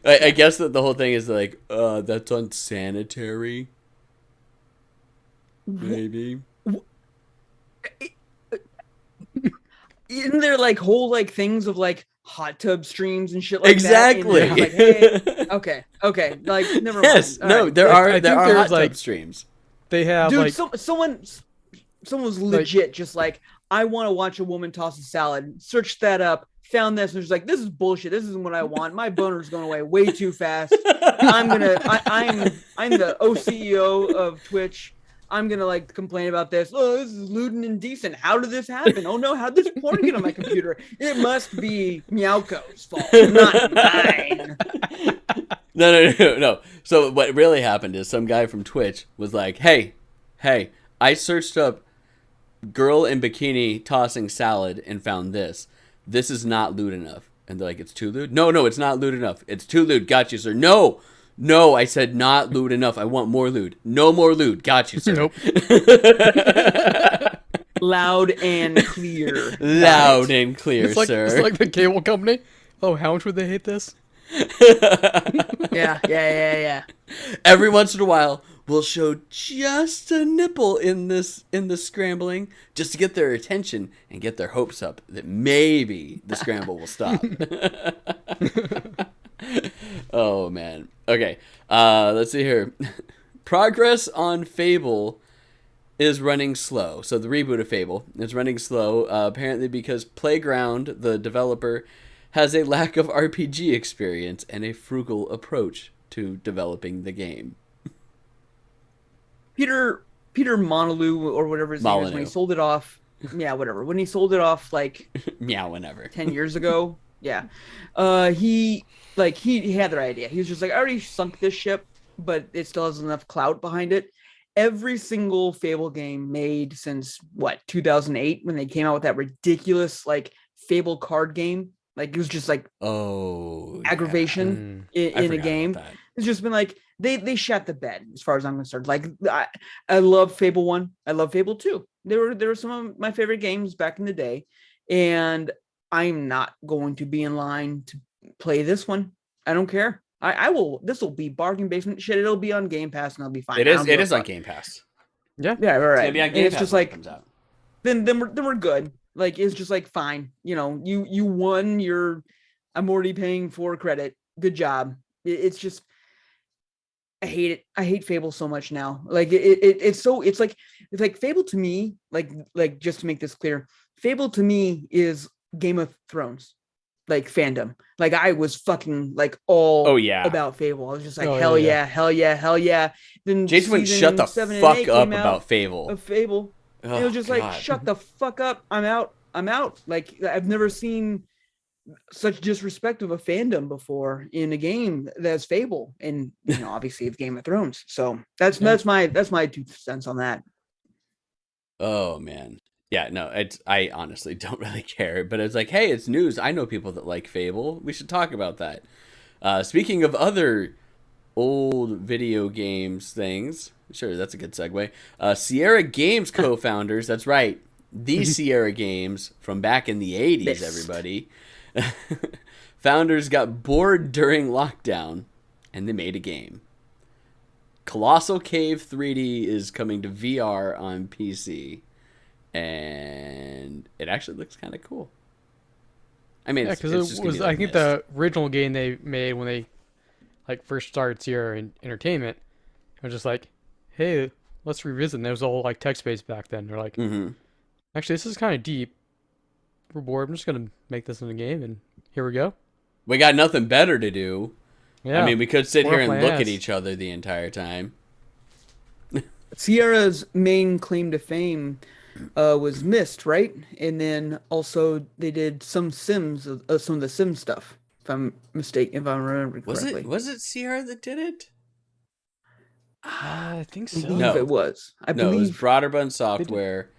I guess that the whole thing is like, that's unsanitary. Maybe. Isn't there like whole like things of like hot tub streams and shit like exactly. that? Exactly. Like, hey, okay. Like, never mind. Yes. No, right. there are hot tub like, streams. They have dude, like someone's legit just like, I want to watch a woman toss a salad. Searched that up, found this, and was like, this is bullshit. This isn't what I want. My boner's going away way too fast. I'm the OCEO of Twitch. I'm gonna like complain about this. Oh, this is lewd and indecent. How did this happen? Oh no, how did this porn get on my computer? It must be Meowco's fault, not mine. No. So what really happened is some guy from Twitch was like, hey, I searched up girl in bikini tossing salad and found this. This is not lewd enough. And they're like, it's too lewd? No, it's not lewd enough. It's too lewd. Got you, sir. No, No, I said not lewd enough. I want more lewd. No more lewd. Got you, sir. Nope. Loud and clear. Loud and clear, It's sir. like the cable company. Oh, how much would they hate this? Yeah. Every once in a while, we'll show just a nipple in this scrambling, just to get their attention and get their hopes up that maybe the scramble will stop. Oh man. Okay. Let's see here. Progress on Fable is running slow. So the reboot of Fable is running slow, apparently because Playground, the developer, has a lack of RPG experience and a frugal approach to developing the game. Peter Monaloo or whatever his name is, when he sold it off. Yeah, whatever. When he sold it off like Meow whenever. 10 years ago. Yeah. He had their idea. He was just like, I already sunk this ship, but it still has enough clout behind it. Every single Fable game made since 2008, when they came out with that ridiculous like Fable card game. Like it was just like aggravation in a game. It's just been like they shot the bed as far as I'm concerned. Like I love Fable 1. I love Fable 2. They were some of my favorite games back in the day, and I'm not going to be in line to play this one. I don't care. I will. This will be bargain basement shit. It'll be on Game Pass and I'll be fine. It is on Game Pass. Yeah, right. It's gonna be on Game Pass. It's just like comes out. then we're good. Like it's just like fine. You know, you won your. I'm already paying for credit. Good job. It's just. I hate it. I hate Fable so much now. Like it's like Fable to me. Like just to make this clear, Fable to me is Game of Thrones. Like fandom. Like I was fucking like all about Fable. I was just like hell yeah. Then Jason wouldn't shut the fuck up about Fable. Oh, it was just God. Like shut the fuck up. I'm out. Like I've never seen such disrespect of a fandom before in a game that's Fable, and obviously it's Game of Thrones. So that's my 2 cents on that. Oh man. Yeah, no, I honestly don't really care, but it's like, hey, it's news. I know people that like Fable. We should talk about that. Speaking of other old video games things, sure, that's a good segue. Sierra Games co-founders, that's right, the Sierra Games from back in the 80s, everybody. Founders got bored during lockdown, and they made a game. Colossal Cave 3D is coming to VR on PC. And it actually looks kind of cool. I mean, because it was. I think the original game they made when they like first started Sierra Entertainment, it was just like, hey, let's revisit. And it was all like text based back then. They're like, actually, this is kind of deep. We're bored. I'm just gonna make this in a game, and here we go. We got nothing better to do. Yeah. I mean, we could sit here and look at each other the entire time. Sierra's main claim to fame was Myst, right? And then also they did some Sims, some of the Sim stuff. If I'm remembering correctly. Was it Sierra that did it? I think so. I believe it was. I believe it was Broderbund Software,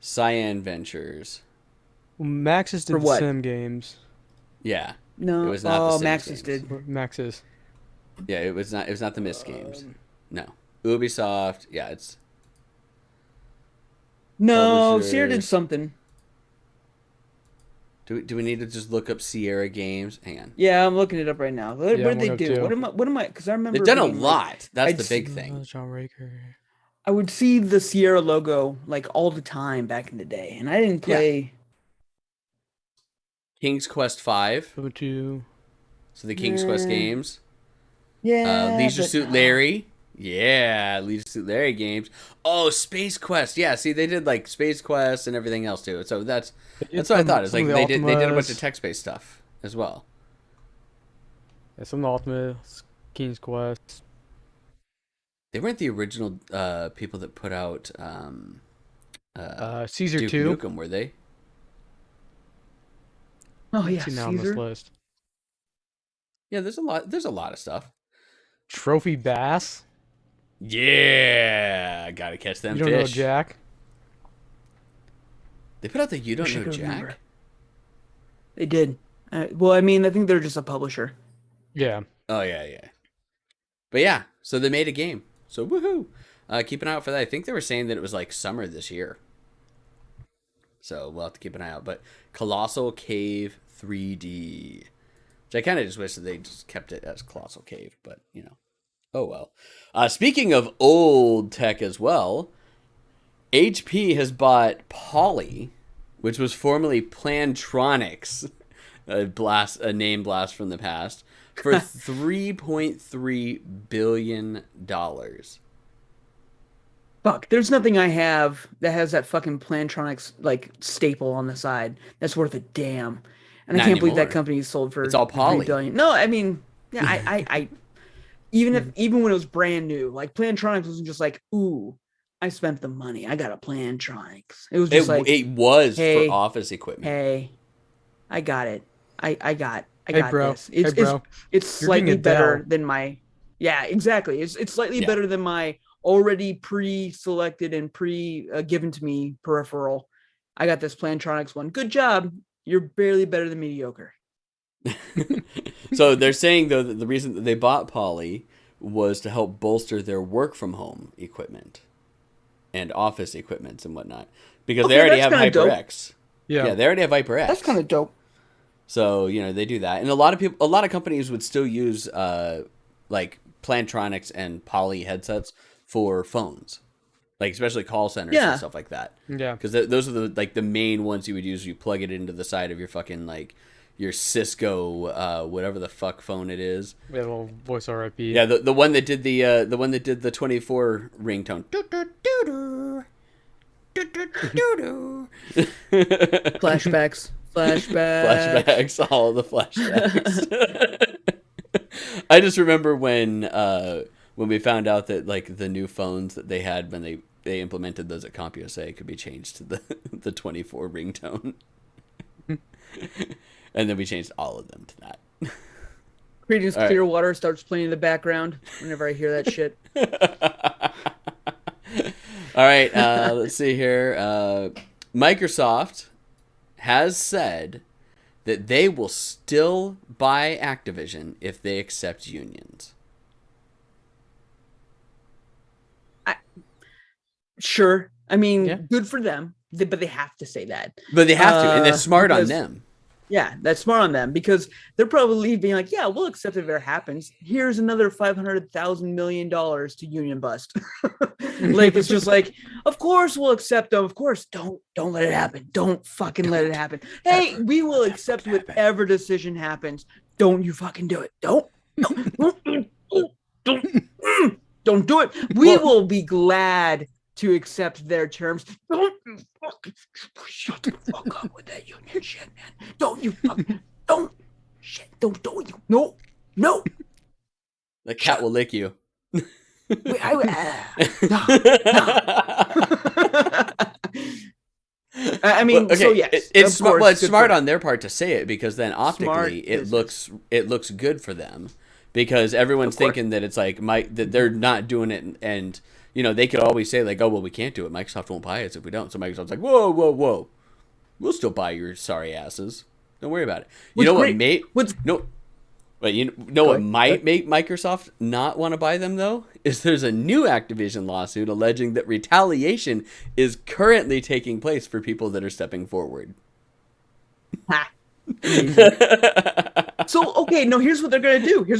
Cyan Ventures. Well, Maxis did Sim games. Yeah. No. It was not the Maxis did. Maxis. Yeah, it was not the Myst games. No. Ubisoft. Yeah, it's. No, Sierra did something. Do we need to just look up Sierra Games? Hang on. Yeah, I'm looking it up right now. What did they do? What am I? Because I remember they've done a lot. That's the big thing. John Raker. I would see the Sierra logo like all the time back in the day, and I didn't play. King's Quest V. So the King's Quest games. Yeah. Leisure Suit Larry. Yeah, Leisure Suit Larry games. Oh, Space Quest. Yeah, see, they did like Space Quest and everything else too. So that's what I thought. It's like they did a bunch of text-based stuff as well. Yeah, some of the Ultimates, King's Quest. They weren't the original people that put out Caesar Duke 2. Nukem, were they? Oh yeah, Caesar. On this list. Yeah, there's a lot of stuff. Trophy Bass. Yeah, gotta catch them fish. You don't know Jack? They put out the You Don't Know Jack? Remember. They did. Well, I mean, I think they're just a publisher. Yeah. Oh, yeah. But yeah, so they made a game. So woohoo! Keep an eye out for that. I think they were saying that it was like summer this year. So we'll have to keep an eye out. But Colossal Cave 3D. Which I kind of just wish that they just kept it as Colossal Cave. But, you know. Oh well. Speaking of old tech as well, HP has bought Poly, which was formerly Plantronics, a name blast from the past, for $3.3 billion. Fuck, there's nothing I have that has that fucking Plantronics like staple on the side that's worth a damn. And Not I can't believe that anymore. company sold for It's all Poly. $3 billion. No, I mean, yeah, I even when it was brand new, like Plantronics wasn't just like, ooh, I spent the money. I got a Plantronics. It was just It was hey, for office equipment. hey, I got it. I got Hey, bro. this. Hey, bro. It's You're getting slightly a better Dell. than my. Yeah, exactly. It's slightly Yeah. better than my already pre-selected and given to me peripheral. I got this Plantronics one. Good job. You're barely better than mediocre. So they're saying though that the reason that they bought Poly was to help bolster their work from home equipment and office equipments and whatnot, because they Okay, already that's have kinda dope. HyperX. Yeah. They already have HyperX. That's kind of dope. So they do that, and a lot of companies would still use like Plantronics and Poly headsets for phones, like especially call centers Yeah. and stuff like that. Yeah. Because those are the main ones you would use. You plug it into the side of your fucking like your Cisco whatever the fuck phone it is. We had a little voice over IP. Yeah, the one that did the 24 ringtone. Flashbacks. Flashbacks, all the flashbacks. I just remember when we found out that like the new phones that they had when they implemented those at CompUSA could be changed to the 24 ringtone. And then we changed all of them to that. Creedence All right. Clearwater starts playing in the background whenever I hear that shit. All right, let's see here. Microsoft has said that they will still buy Activision if they accept unions. Sure. I mean, Yeah. good for them, but they have to say that. But they have to, and it's smart on because- them. Yeah, that's smart on them because they're probably being like, yeah, we'll accept it if it happens. Here's another $500,000 million to union bust. Like, it's just like, of course we'll accept them. Of course, don't let it happen. Don't fucking let it happen. Hey, we will accept whatever decision happens. Don't you fucking do it. Don't do it. We will be glad to accept their terms. Don't you fucking shut the fuck up with that union shit, man. Don't you fucking don't you no. The cat will lick you. Wait, I mean, Well, okay, so yes, it's of smart. course, Well, it's good smart for on their part to say it because then optically business. it looks good for them because everyone's Of course. thinking that it's like that they're not doing it and they could always say like, oh well, we can't do it. Microsoft won't buy us if we don't. So Microsoft's like, whoa, we'll still buy your sorry asses. Don't worry about it. You know what, mate? But you know what might make Microsoft not want to buy them, though? Is there's a new Activision lawsuit alleging that retaliation is currently taking place for people that are stepping forward. Ha. So, okay, no, here's what they're going to do. Be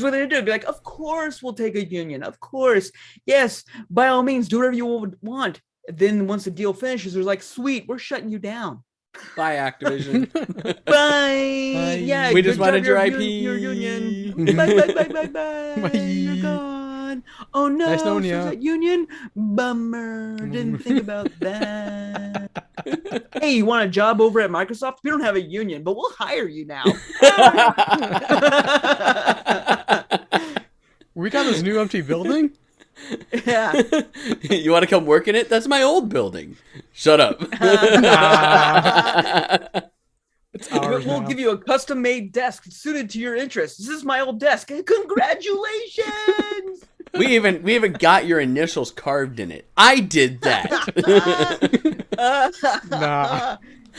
like, of course we'll take a union. Of course. Yes, by all means, do whatever you would want. Then once the deal finishes, they're like, sweet, we're shutting you down. Bye, Activision. Bye. Yeah, We just good job, wanted your IP. Your union. Bye. You're gone. Oh no, Nice knowing so ya. is that union? Bummer. Didn't think about that. Hey, you want a job over at Microsoft? We don't have a union, but we'll hire you now. We got this new empty building. Yeah. You want to come work in it? That's my old building. Shut up. It's ours We'll now. give you a custom-made desk suited to your interests. This is my old desk. Congratulations! We even got your initials carved in it. I did that. Nah.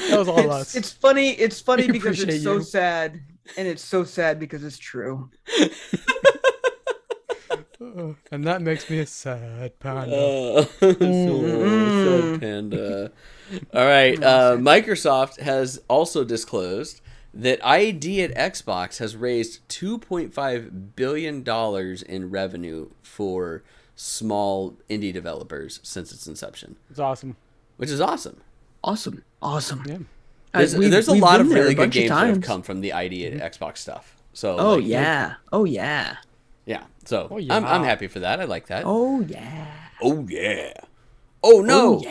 That was all us. It's funny. It's funny We because it's appreciate so you. sad, and it's so sad because it's true. And that makes me a sad panda. Sad panda. All right. Microsoft has also disclosed that ID at Xbox has raised $2.5 billion in revenue for small indie developers since its inception. It's awesome. Which is awesome. Awesome. Yeah. There's a lot of really good games that have come from the ID at Xbox stuff. So. Oh yeah. Oh yeah. Yeah. So Oh, yeah. I'm happy for that. I like that. Oh yeah. Oh yeah. Oh no.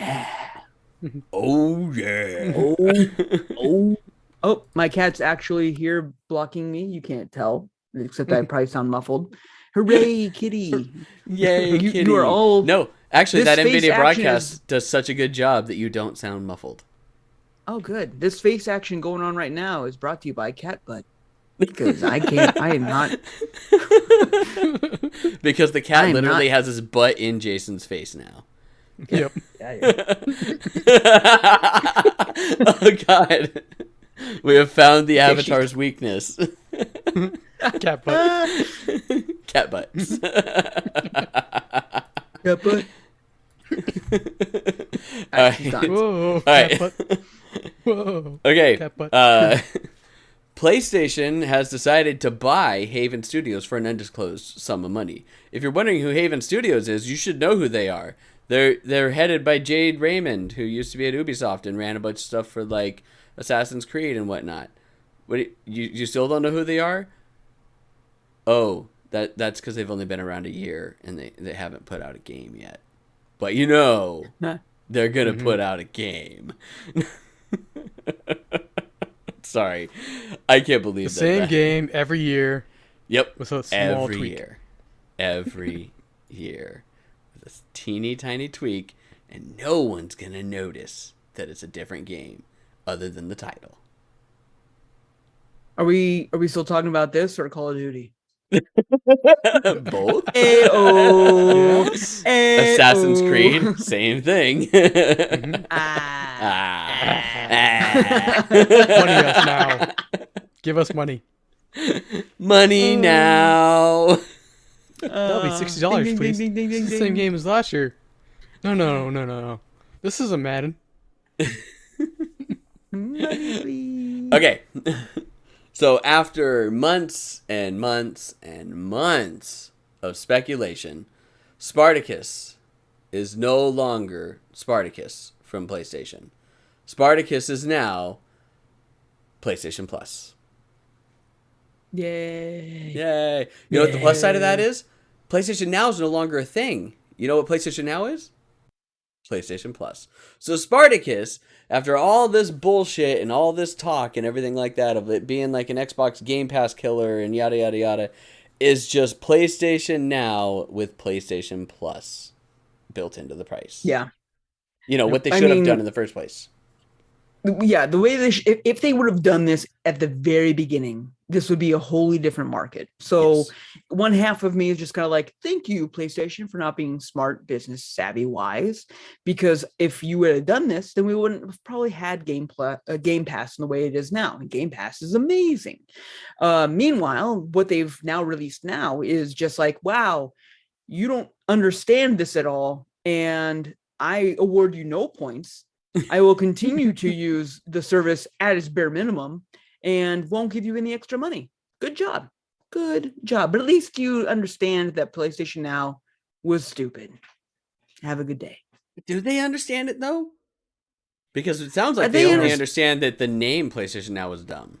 Oh yeah. Oh yeah. Oh, my cat's actually here blocking me. You can't tell, except I probably sound muffled. Hooray, kitty. Yay, kitty. You are all... No, actually, This that face NVIDIA action broadcast does such a good job that you don't sound muffled. Oh, good. This face action going on right now is brought to you by Cat Butt. Because I am not... Because the cat literally has his butt in Jason's face now. Yep. Oh, God. We have found the avatar's weakness. Cat butt. Cat butts. Cat Butt. All right. Whoa. All Cat right. butt. Whoa. Okay. Cat butt. PlayStation has decided to buy Haven Studios for an undisclosed sum of money. If you're wondering who Haven Studios is, you should know who they are. They're headed by Jade Raymond, who used to be at Ubisoft and ran a bunch of stuff for like Assassin's Creed and whatnot. You still don't know who they are? Oh, that's because they've only been around a year and they haven't put out a game yet. But they're gonna put out a game. Sorry, I can't believe the same game every year. Yep, with a small tweak. Every year, with a teeny tiny tweak, and no one's gonna notice that it's a different game, other than the title. Are we still talking about this or Call of Duty? Both. Ayo. Assassin's Creed, same thing. Money us now. Give us money. Money now. That'll be $60, please. It's the same game as last year. No. This isn't Madden. Okay. So after months and months and months of speculation, Spartacus is no longer Spartacus from PlayStation. Spartacus is now PlayStation Plus. Yay. Yay. You know what the plus side of that is? PlayStation Now is no longer a thing. You know what PlayStation Now is? PlayStation Plus. So Spartacus, after all this bullshit and all this talk and everything like that of it being like an Xbox Game Pass killer and yada yada yada, is just PlayStation Now with PlayStation Plus built into the price. Yeah. You know what they should have done in the first place. Yeah, the way if they would have done this at the very beginning, this would be a wholly different market. So Yes. One half of me is just kind of like, thank you, PlayStation, for not being smart, business savvy wise. Because if you would have done this, then we wouldn't have probably had Game Pass in the way it is now. And Game Pass is amazing. Meanwhile, what they've now released now is just like, wow, you don't understand this at all, and I award you no points. I will continue to use the service at its bare minimum and won't give you any extra money. Good job. Good job. But at least you understand that PlayStation Now was stupid. Have a good day. Do they understand it though? Because it sounds like They they only understand that the name PlayStation Now is dumb.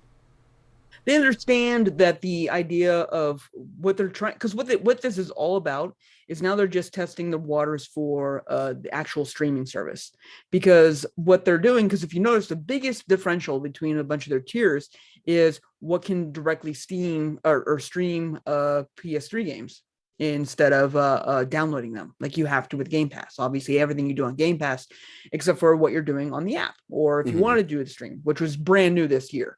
They understand that the idea of what they're trying, because what this is all about is now they're just testing the waters for the actual streaming service. Because what they're doing, because if you notice, the biggest differential between a bunch of their tiers is what can directly stream PS3 games instead of downloading them like you have to with Game Pass. Obviously, everything you do on Game Pass, except for what you're doing on the app, or if you want to do the stream, which was brand new this year.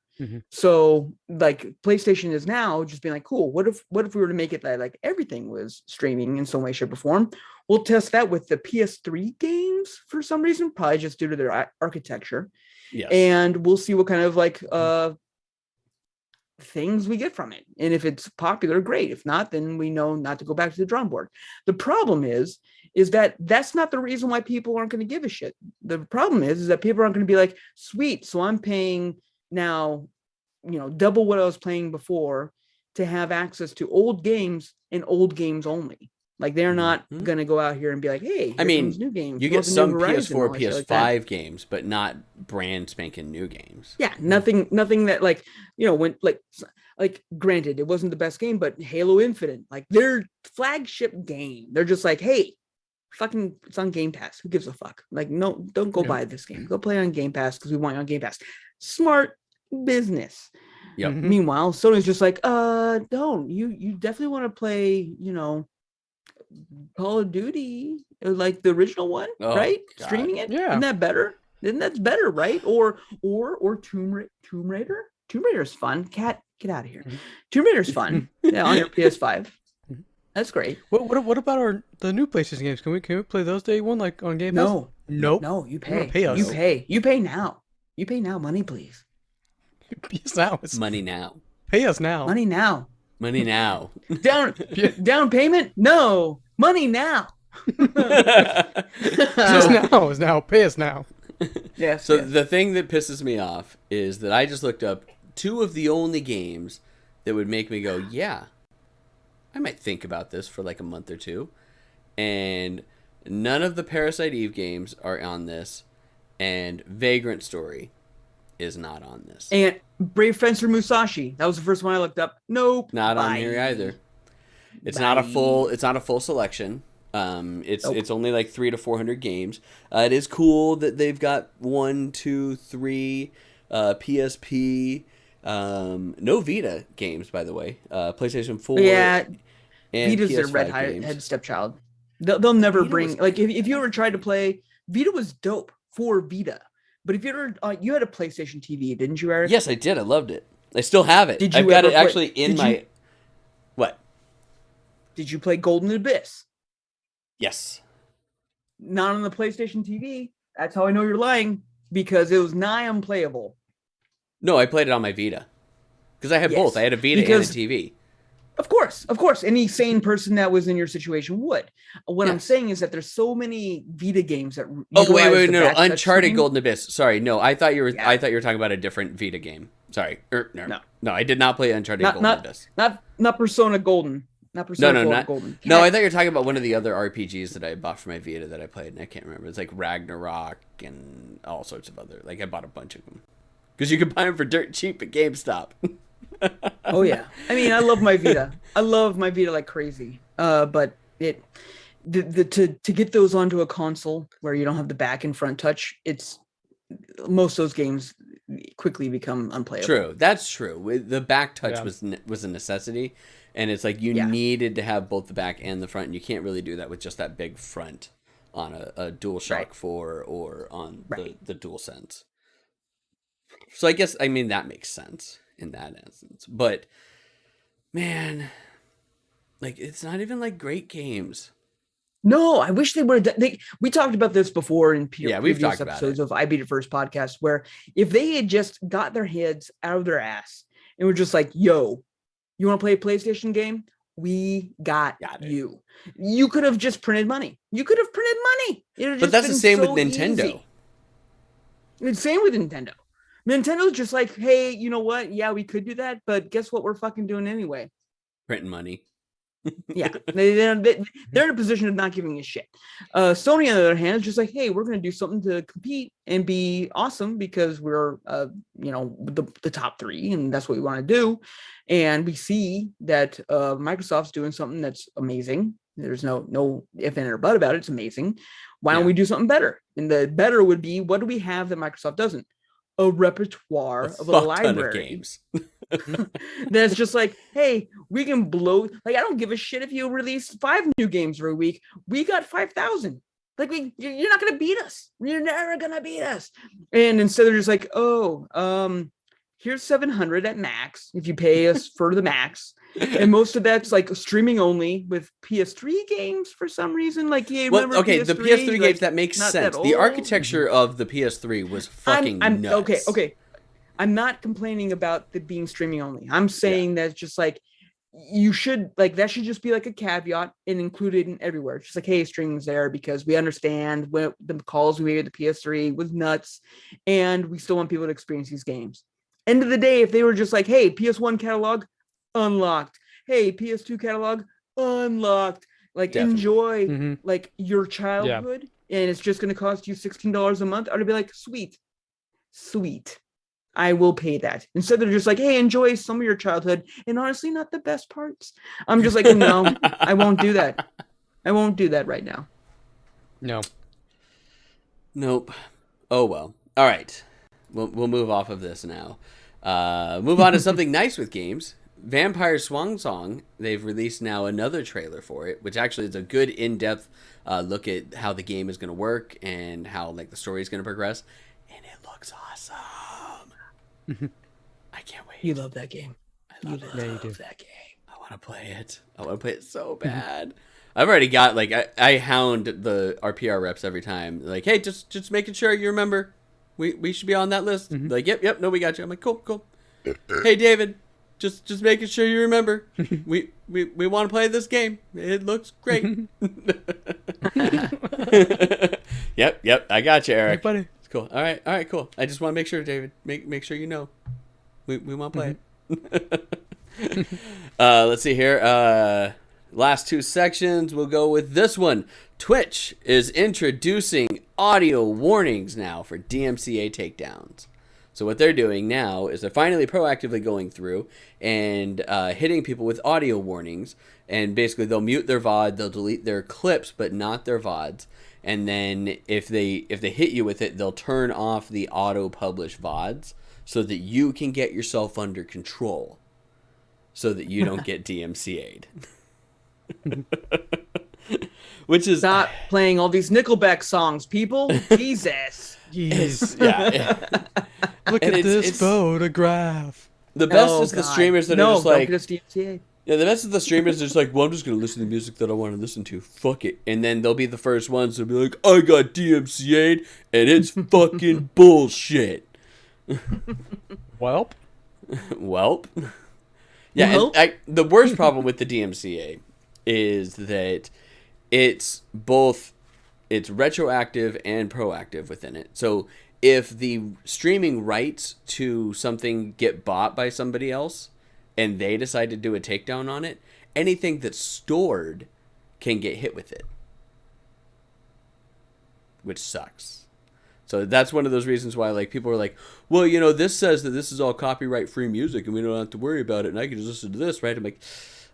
So like PlayStation is now just being like, cool, what if we were to make it that like everything was streaming in some way, shape, or form? We'll test that with the PS3 games for some reason, probably just due to their architecture. Yes. And we'll see what kind of like things we get from it. And if it's popular, great. If not, then we know not to go back to the drawing board. The problem is that that's not the reason why people aren't going to give a shit. The problem is that people aren't going to be like, sweet, so I'm paying now, double what I was paying before to have access to old games and old games only. Like, they're not going to go out here and be like, hey, I mean, new games. you get some PS4, PS5 games, but not brand spanking new games. Yeah, nothing that when granted, it wasn't the best game, but Halo Infinite, like their flagship game, they're just like, hey, fucking, it's on Game Pass. Who gives a fuck? Like, no, don't go buy this game. Go play on Game Pass because we want you on Game Pass. Smart business. Yep. Meanwhile, Sony's just like, don't. You definitely want to play, Call of Duty, like the original one, right? God. Streaming it, yeah. Isn't that better? Then that's better, right? Or Tomb Raider. Tomb Raider's fun. Cat, get out of here. Tomb Raider's fun. Yeah, on your PS5. That's great. What about the new PlayStation games? Can we play those day one like on Game Pass? No, nope. No, you pay. Pay us. You pay now. You pay now. Money, please. Money now. Pay us now. Money now. Money now. Down payment? No. Money now. Just now. Pay us now. Yes. So the thing that pisses me off is that I just looked up 2 of the only games that would make me go, yeah, I might think about this for like a month or 2. And none of the Parasite Eve games are on this. And Vagrant Story is not on this. And Brave Fencer Musashi. That was the first one I looked up. Nope. Not on here either. It's not a full selection. It's only like 300 to 400 games. It is cool that they've got 1, 2, 3 PSP. No Vita games, by the way. PlayStation 4. Yeah, and Vita's their redhead stepchild. They'll never bring like if you ever tried to play Vita was dope for Vita, but if you ever you had a PlayStation TV, didn't you, Eric? Yes, I did. I loved it. I still have it. Did you I've got it play, actually in my. What? Did you play Golden Abyss? Yes. Not on the PlayStation TV. That's how I know you're lying, because it was nigh unplayable. No, I played it on my Vita. Because I had both. I had a Vita and a TV. Of course. Any sane person that was in your situation would. What I'm saying is that there's so many Vita games that. Oh wait, no, Uncharted Golden Abyss. Sorry, no, I thought you were. I thought you were talking about a different Vita game. Sorry, no, I did not play Uncharted Golden Abyss. Not Persona Golden. Not Persona Golden. No, I thought you were talking about one of the other RPGs that I bought for my Vita that I played, and I can't remember. It's like Ragnarok and all sorts of other. Like I bought a bunch of them because you could buy them for dirt cheap at GameStop. Oh yeah, I mean, I love my Vita. I love my Vita like crazy. But to get those onto a console where you don't have the back and front touch, it's most of those games quickly become unplayable. True, that's true. The back touch was a necessity, and it's like you needed to have both the back and the front, and you can't really do that with just that big front on a DualShock 4 or on the DualSense. So I guess that makes sense in that essence, but man, like it's not even like great games. No, I wish they were. We talked about this before in previous talked episodes of IBIF First podcast, where if they had just got their heads out of their ass and were just like, "Yo, you want to play a PlayStation game? We got you." You could have just printed money. But that's the same with Nintendo. It's the same with Nintendo. Nintendo's just like, hey, you know what? Yeah, we could do that, but guess what? We're fucking doing anyway. Printing money. Yeah, they're in a position of not giving a shit. Sony, on the other hand, is just like, hey, we're going to do something to compete and be awesome because we're, the top 3, and that's what we want to do. And we see that Microsoft's doing something that's amazing. There's no if and or but about it. It's amazing. Why don't we do something better? And the better would be, what do we have that Microsoft doesn't? A repertoire of a library of games. That's just like, hey, we can blow. Like, I don't give a shit if you release 5 new games for a week. We got 5,000. Like, you're not gonna beat us. You're never gonna beat us. And instead they're just like, here's 700 at max if you pay us for the max. And most of that's like streaming only with PS3 games for some reason. Like, yeah, remember PS3? The PS3 games, that makes sense. The architecture of the PS3 was fucking nuts. Okay. I'm not complaining about the being streaming only. I'm saying that just like you should like that should just be like a caveat and included in everywhere. It's just like, hey, streaming's there because we understand when the calls we made with the PS3 was nuts, and we still want people to experience these games. End of the day, if they were just like, hey, PS1 catalog unlocked, hey, PS2 catalog unlocked, like enjoy like your childhood, and it's just going to cost you $16 a month, I'd be like, sweet, I will pay that. Instead, they're just like, hey, enjoy some of your childhood, and honestly, not the best parts. I'm just like, no, I won't do that. I won't do that right now. No. Nope. Oh well. All right. We'll move off of this now. Move on to something nice with games. Vampire Swan Song. They've released now another trailer for it, which actually is a good in-depth look at how the game is going to work and how like the story is going to progress, and it looks awesome. I can't wait. You love that game. I love that game. I want to play it. I want to play it so bad. I've already got like I hound our PR reps every time. Like, hey, just making sure you remember. We should be on that list. Like, yep, no, we got you. I'm like, cool. Hey, David, just making sure you remember. We want to play this game. It looks great. Yep, I got you, Eric. Hey, buddy. It's cool. All right, cool. I just want to make sure, David, make sure you know. We want to play it. Let's see here. Last two sections, we'll go with this one. Twitch is introducing audio warnings now for DMCA takedowns. So what they're doing now is they're finally proactively going through and hitting people with audio warnings. And basically they'll mute their VOD, they'll delete their clips, but not their VODs. And then if they hit you with it, they'll turn off the auto-published VODs so that you can get yourself under control so that you don't get DMCA'd. Which is not playing all these Nickelback songs, people. Jesus. Jeez. Yeah. Look at this photograph. The best is the streamers that are just like, DMCA. Yeah, the best of the streamers are just like, well, I'm just going to listen to music that I want to listen to. Fuck it. And then they'll be the first ones to be like, I got DMCA'd and it's fucking bullshit. Welp. Yeah, and the worst problem with the DMCA is that it's retroactive and proactive within it. So if the streaming rights to something get bought by somebody else and they decide to do a takedown on it, anything that's stored can get hit with it, which sucks. So that's one of those reasons why like people are like, well, you know, this says that this is all copyright free music and we don't have to worry about it and I can just listen to this, right? I'm like,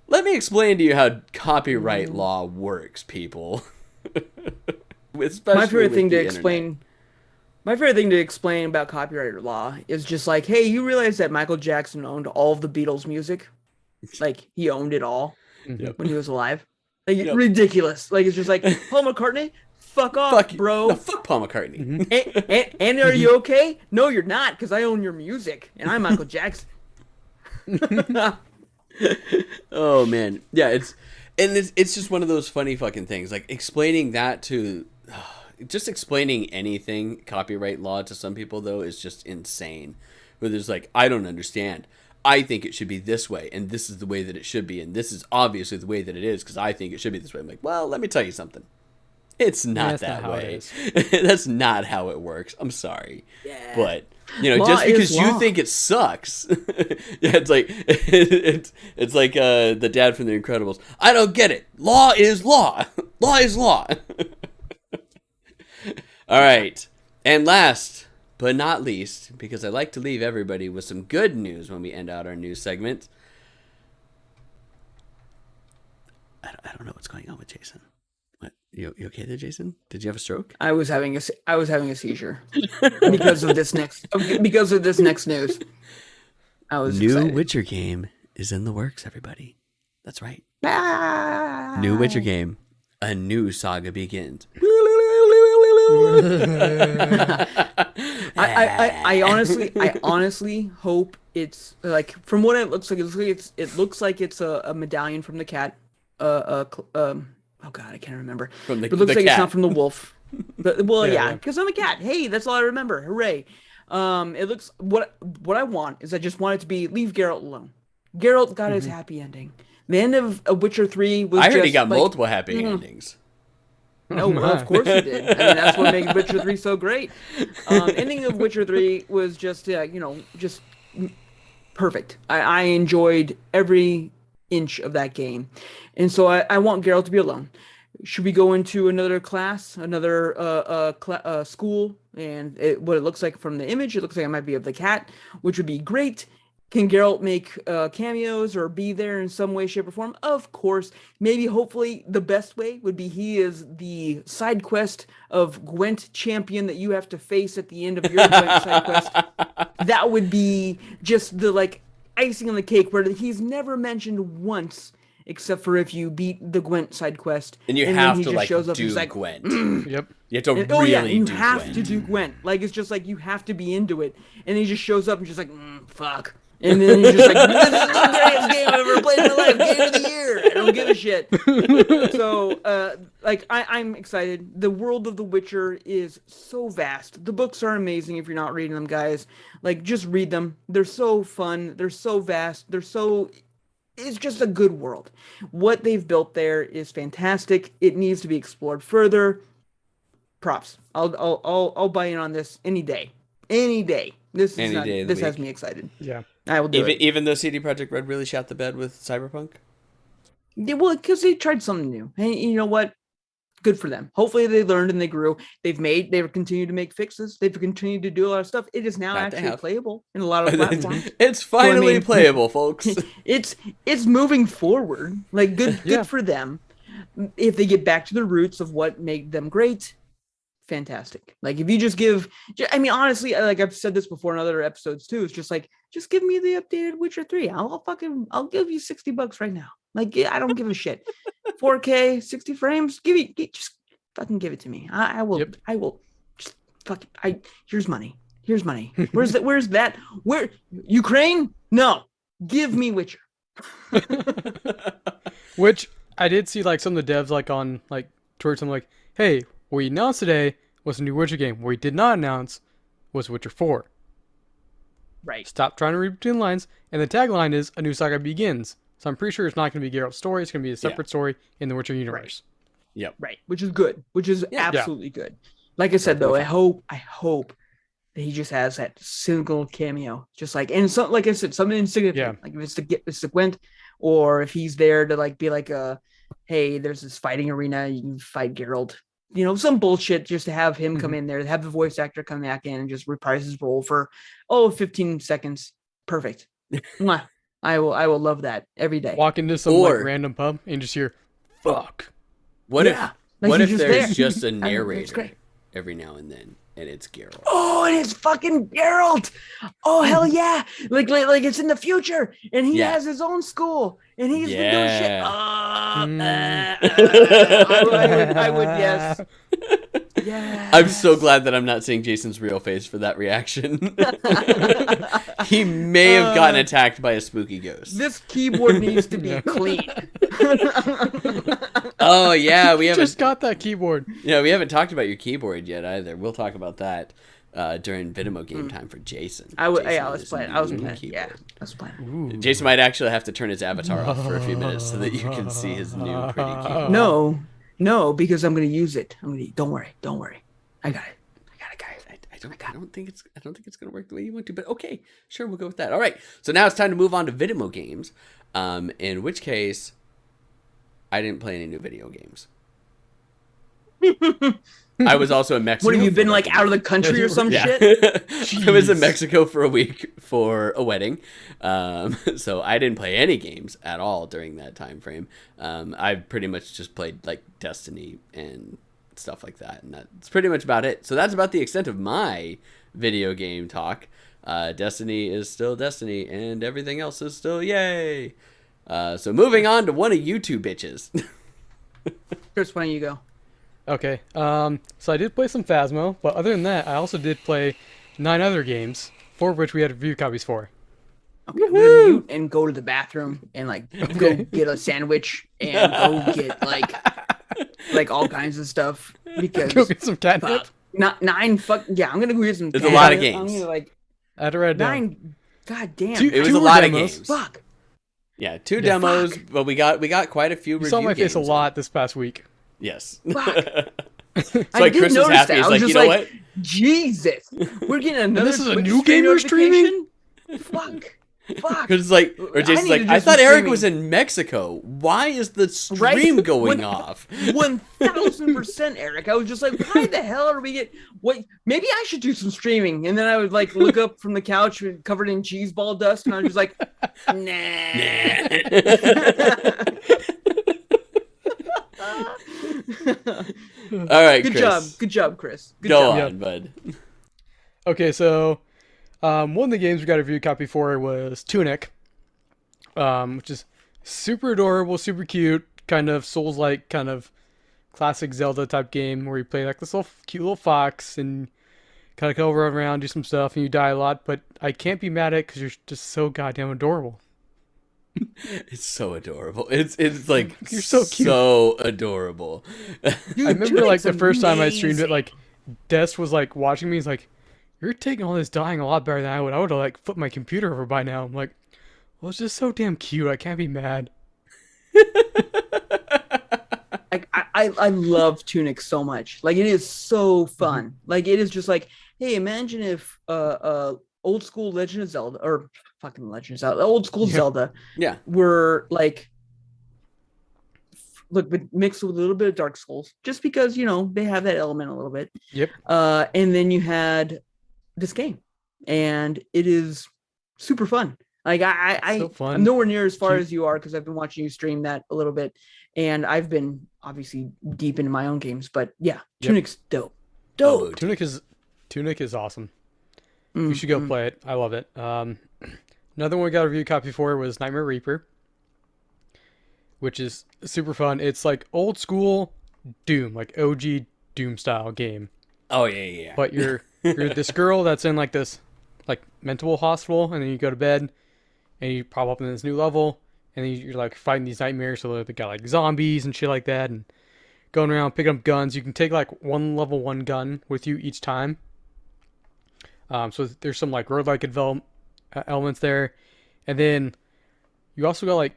let me explain to you how copyright law works, people. My favorite thing to explain about copyright law is just like, hey, you realize that Michael Jackson owned all of the Beatles music? Like, he owned it all when he was alive. Like, ridiculous. Like, it's just like, Paul McCartney, fuck off, bro. No, fuck Paul McCartney. And are you okay? No, you're not, because I own your music, and I'm Michael Jackson. Oh man, yeah, it's just one of those funny fucking things. Like explaining that to, just explaining anything copyright law to some people though is just insane. Where there's like, I don't understand. I think it should be this way, and this is the way that it should be, and this is obviously the way that it is because I think it should be this way. I'm like, well, let me tell you something. It's not that way. That's not how it works. I'm sorry, but. You know, law just because you think it sucks. Yeah, it's like it's like the dad from The Incredibles. I don't get it. Law is law. Law is law. All right. And last but not least, because I like to leave everybody with some good news when we end out our news segment. I don't know what's going on with Jason. What? You okay there, Jason? Did you have a stroke? I was having a seizure because of this next news. I was New excited. Witcher game is in the works, everybody. That's right. Ah! New Witcher game. A new saga begins. I honestly hope it's like, from what it looks like, it looks like it's a medallion from the cat. Oh God, I can't remember. From the, it looks the like cat. It's not from the wolf. Yeah, because I'm a cat. Hey, that's all I remember. Hooray! It looks what I want is I just want it to be leave Geralt alone. Geralt got his happy ending. The end of Witcher 3 was I heard he just, got like, multiple happy endings. No, well, of course he did. I mean, that's what makes Witcher 3 so great. Ending of Witcher 3 was just, just perfect. I enjoyed every inch of that game. And so I want Geralt to be alone. Should we go into another class, another school? And what it looks like from the image, it looks like it might be of the cat, which would be great. Can Geralt make cameos or be there in some way, shape, or form? Of course. Maybe, hopefully, the best way would be he is the side quest of Gwent champion that you have to face at the end of your Gwent side quest. That would be just the, like, icing on the cake, where he's never mentioned once, except for if you beat the Gwent side quest. And you have to, like, do Gwent. Yep. You have to and, really you do have Gwent. to do Gwent. Like, it's just like you have to be into it. And he just shows up and just like, fuck. And then he's just like, this is the greatest game I've ever played in my life. Game of the year. I don't give a shit. So, I'm excited. The world of The Witcher is so vast. The books are amazing if you're not reading them, guys. Like, just read them. They're so fun. They're so vast. It's just a good world. What they've built there is fantastic. It needs to be explored further. Props. I'll buy in on this any day. Any day. This has me excited. Yeah. I will do it. Even though CD Projekt Red really shot the bed with Cyberpunk? Yeah, well, because they tried something new. And you know what? Good for them. Hopefully they learned and they grew. They've continued to make fixes. They've continued to do a lot of stuff. It is now actually playable in a lot of platforms. It's finally playable, folks. It's moving forward. Like, good for them. If they get back to the roots of what made them great, fantastic. Like, if you just honestly, like I've said this before in other episodes too, it's just like, just give me the updated Witcher 3. I'll give you $60 right now. Like, I don't give a shit. 4K, 60 frames, just fucking give it to me. I will. Yep. I will just fucking. Here's money. Where's that? Where Ukraine? No, give me Witcher. Which I did see, like, some of the devs, like, on, like, Twitter, something like, hey, what we announced today was a new Witcher game. What we did not announce was Witcher 4. Right. Stop trying to read between the lines. And the tagline is, a new saga begins. So I'm pretty sure it's not going to be Geralt's story. It's going to be a separate story in the Witcher universe. Right. Yep. Right. Which is good. Which is absolutely good. Like I said, though, I hope that he just has that single cameo. Just like, and so, like I said, something insignificant. Like, if it's the Gwent, or if he's there to, like, be like hey, there's this fighting arena, you can fight Geralt. You know, some bullshit, just to have him come in there, have the voice actor come back in and just reprise his role for 15 seconds. Perfect. I will love that every day. Walk into some like random pub and just hear "fuck." What if there's just a narrator every now and then, and it's Geralt? Oh, and it's fucking Geralt! Oh, hell yeah! Like it's in the future, and he has his own school, and he's been doing shit. I would, yes. Yes. I'm so glad that I'm not seeing Jason's real face for that reaction. He may have gotten attacked by a spooky ghost. This keyboard needs to be clean. Oh yeah, we just got that keyboard. Yeah, we haven't talked about your keyboard yet either. We'll talk about that during Vidimo game time for Jason. I was playing. Yeah, I was playing. Jason might actually have to turn his avatar off for a few minutes so that you can see his new pretty keyboard. No, because I'm going to use it. Don't worry. I got it. I don't think it's going to work the way you want to, but okay, sure, we'll go with that. All right, so now it's time to move on to Vidimo games. In which case, I didn't play any new video games. I was also in Mexico. What have you been like out of the country or some shit? I was in Mexico for a week for a wedding, so I didn't play any games at all during that time frame. I pretty much just played like Destiny and stuff like that, and that's pretty much about it. So that's about the extent of my video game talk. Destiny is still Destiny, and everything else is still yay. So moving on to one of you two bitches. Chris, why don't you go? Okay, so I did play some Phasmo, but other than that, I also did play 9 other games, 4 of which we had review copies for. Okay, I'm gonna mute and go to the bathroom and go get a sandwich and go get like all kinds of stuff because go get some catnip. Not 9. Fuck yeah, I'm gonna go get some. There's a lot of I'm games. gonna like I had to write it down. 9. God damn. It was Two a lot of demos. games. Fuck. Yeah, 2 Yeah, demos, fuck. but we got quite a few You review saw my face a games lot this past week. Yes. Fuck. That's I why did Chris was notice happy. that. He's I was like, just you know like, what? Jesus, we're getting another. this is a Twitch new stream game you're streaming? notification? Fuck. Because like, or Jason's need like, to do I some thought Eric streaming. was in Mexico. Why is the stream Right? going off? 1000%, Eric. I was just like, why the hell are we get? What? Maybe I should do some streaming. And then I would like look up from the couch covered in cheese ball dust, and I was just like, All right, Good Chris. job. Good job, Chris. Good Go job. on, bud. Okay, so one of the games we got a review copy for was Tunic, which is super adorable, super cute, kind of Souls-like, kind of classic Zelda type game where you play like this little cute little fox and kind of go around, do some stuff, and you die a lot. But I can't be mad at it because you're just so goddamn adorable. It's so adorable. It's like You're so cute. so adorable. Dude, I remember Tunic's like the first time I streamed it, amazing. like Des was like watching me. He's like, "You're taking all this dying a lot better than I would. I would have like flipped my computer over by now." I'm like, "Well, it's just so damn cute. I can't be mad." Like I love Tunic so much. Like it is so fun. Like it is just like, hey, imagine if old school Legend of Zelda or fucking Legend of Zelda, old school Zelda Yeah. were like look but mixed with a little bit of Dark Souls, just because they have that element a little bit. Yep. And then you had this game, and it is super fun. Like So fun. I'm nowhere near as far Cute. as you are because I've been watching you stream that a little bit, and I've been obviously deep into my own games. But yeah, Yep. Tunic's dope. Dope. Tunic is awesome. You should go play it. I love it. Another one we got a review copy for was Nightmare Reaper, which is super fun. It's like old school Doom, like OG Doom style game. Oh yeah. But you're this girl that's in like this like mental hospital, and then you go to bed and you pop up in this new level, and then you're like fighting these nightmares. So they got like zombies and shit like that, and going around picking up guns. You can take like one level 1 gun with you each time. So there's some like roguelike elements there, and then you also got like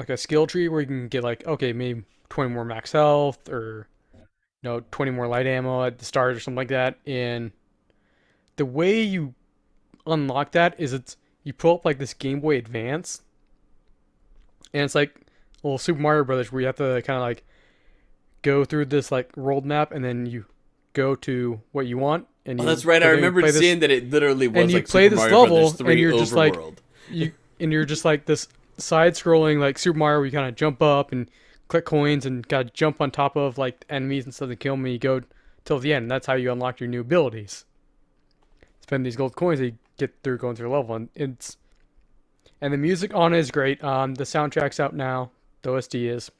a skill tree where you can get like, okay, maybe 20 more max health, or 20 more light ammo at the start or something like that. And the way you unlock that is you pull up like this Game Boy Advance, and it's like a little Super Mario Brothers where you have to kind of like go through this like world map, and then you go to what you want. And that's right. I remember seeing that it literally was and you like play Super this Mario level, Brothers 3 and you're just like overworld. you're just like this side-scrolling like Super Mario where you kind of jump up and collect coins and gotta jump on top of like enemies and stuff to kill them. And you go till the end. And that's how you unlock your new abilities. Spend these gold coins that you get through going through the level, and the music on it is great. The soundtrack's out now. The OST is.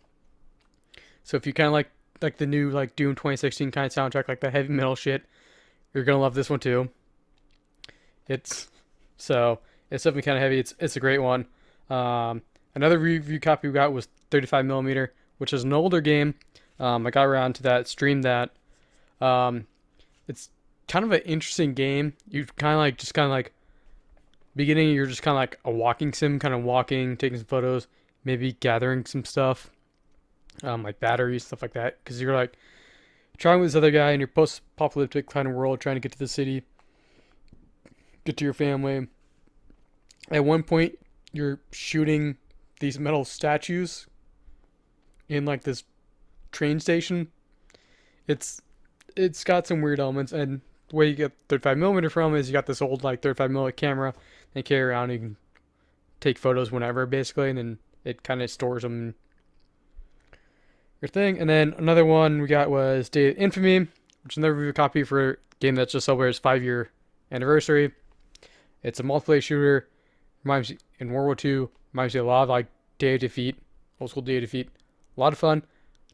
So if you kind of like the new like Doom 2016 kind of soundtrack, like the heavy metal shit, you're gonna love this one too. It's definitely kind of heavy. It's a great one. Another review copy we got was 35mm, which is an older game. I got around to that, streamed that. It's kind of an interesting game. You kind of like beginning. You're just kind of like a walking sim, kind of walking, taking some photos, maybe gathering some stuff, like batteries, stuff like that. Because you're like trying with this other guy in your post-apocalyptic kind of world, trying to get to the city, get to your family. At one point, you're shooting these metal statues in like this train station. It's got some weird elements, and the way you get 35mm from is you got this old like 35mm camera and you carry around. You can take photos whenever, basically, and then it kind of stores them in your thing. And then another one we got was Day of Infamy, which is another review copy for a game that just celebrated its 5-year anniversary. It's a multiplayer shooter. Reminds you, in World War II, reminds you a lot of like Day of Defeat, old school Day of Defeat. A lot of fun.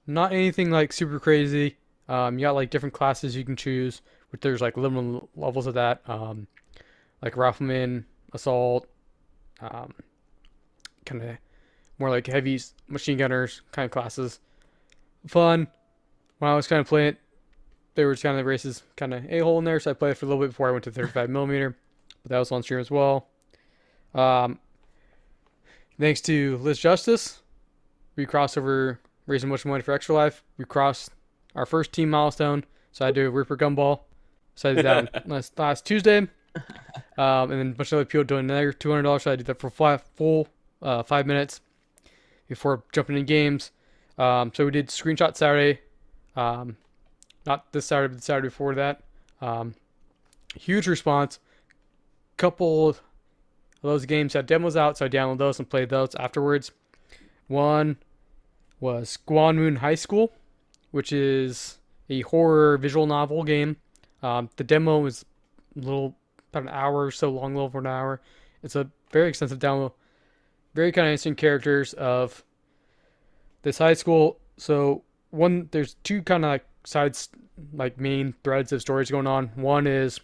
Not anything like super crazy. You got like different classes you can choose, but there's like limited levels of that. Like Rifleman, Assault, kind of more like heavy machine gunners kind of classes. Fun. When I was kind of playing it, there was kind of races, kind of a hole in there, so I played it for a little bit before I went to 35 millimeter. But that was on stream as well. Thanks to Liz Justice, we crossed over raising much money for Extra Life. We crossed our first team milestone, so I did a Ripper Gumball. So I did that on last Tuesday. And then a bunch of other people doing another $200, so I did that for full 5 minutes before jumping in games. So we did Screenshot Saturday. Not this Saturday, but the Saturday before that. Huge response. Couple of those games had demos out, so I downloaded those and played those afterwards. One was Guan Moon High School, which is a horror visual novel game. The demo was about an hour or so long, a little over an hour. It's a very extensive download. Very kind of interesting characters of this high school. So there's two kind of main threads of stories going on. One is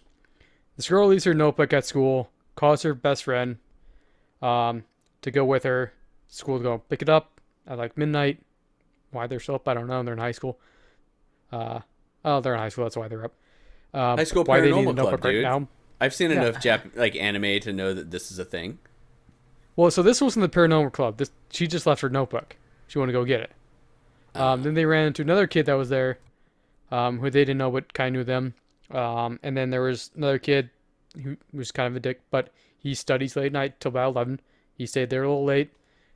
this girl leaves her notebook at school, calls her best friend to go with her. School to go pick it up at midnight. Why they're still up, I don't know. They're in high school. They're in high school. That's why they're up. High School why they need a Paranormal notebook Club, dude. right now. I've seen enough anime to know that this is a thing. Well, so this wasn't the Paranormal Club. She just left her notebook. She wanted to go get it. Then they ran into another kid that was there, who they didn't know but kind of knew them. And then there was another kid who was kind of a dick, but he studies late night till about 11. He stayed there a little late,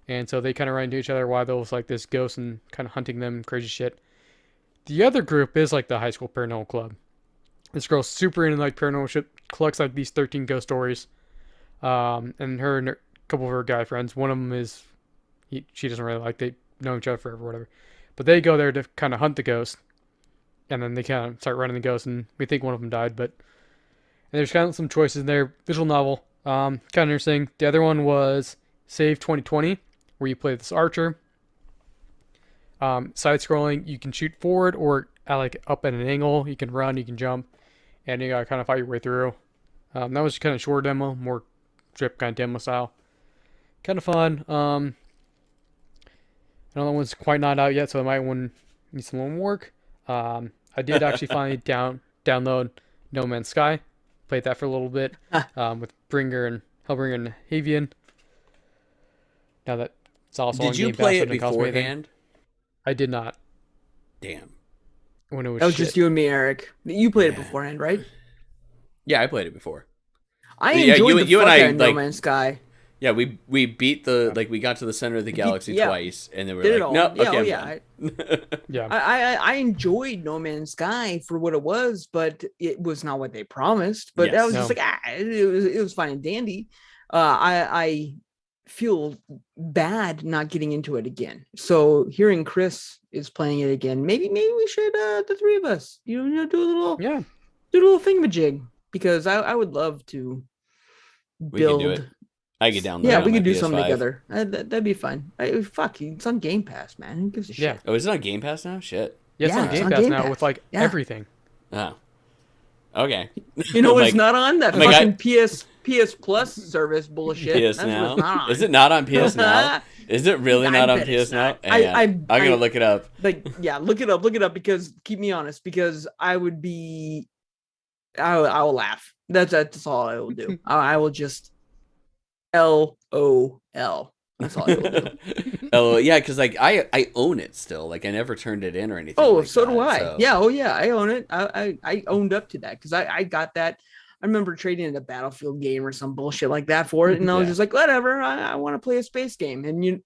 and so they kind of ran into each other while there was this ghost and kind of hunting them, crazy shit. The other group is the High School Paranormal Club. This girl's super into paranormal shit, collects these 13 ghost stories. And her and a couple of her guy friends, one of them is, she doesn't really they know each other forever, whatever. But they go there to kind of hunt the ghost. And then they kind of start running the ghost, and we think one of them died. And there's kind of some choices in there. Visual novel, kind of interesting. The other one was Save 2020, where you play this archer. Side-scrolling, you can shoot forward or up at an angle. You can run, you can jump, and you gotta kind of fight your way through. That was kind of short demo, more strip kind of demo style. Kind of fun. Another one's quite not out yet, so I might need some more work. I did actually finally download No Man's Sky. Played that for a little bit with Bringer and Hellbringer and Havian. Now that it's also on Did you Game play Pass, it beforehand? I did not. Damn. When it was That was just you and me, Eric. You played it beforehand, right? Yeah, I played it before. I enjoyed the fuck out of No Man's Sky. Yeah, we beat we got to the center of the galaxy twice, and then we Did were it like, all. no, Yeah, okay, yeah. I enjoyed No Man's Sky for what it was, but it was not what they promised. But I was just it was fine and dandy. I feel bad not getting into it again. So hearing Chris is playing it again, maybe we should the three of us, do a little thingamajig, because I would love to build. We can do it. I get down there. Yeah, we could do something together. That'd be fun. Fuck, it's on Game Pass, man. Who gives a shit? Oh, is it on Game Pass now? Shit. Yeah, it's on Game Pass now with everything. Oh. Okay. You know what's not on? That fucking PS Plus service bullshit. PS Now? Is it not on PS Now? Is it really not on PS Now? I'm gonna look it up. Look it up, because keep me honest, because I will laugh. That's all I will do. I will just LOL. That's all I will do. Oh yeah, because I own it still. I never turned it in or anything. Oh, so do I. So. Yeah. Oh yeah, I own it. I owned up to that because I got that. I remember trading in a Battlefield game or some bullshit like that for it, and I was just like, whatever. I want to play a space game, and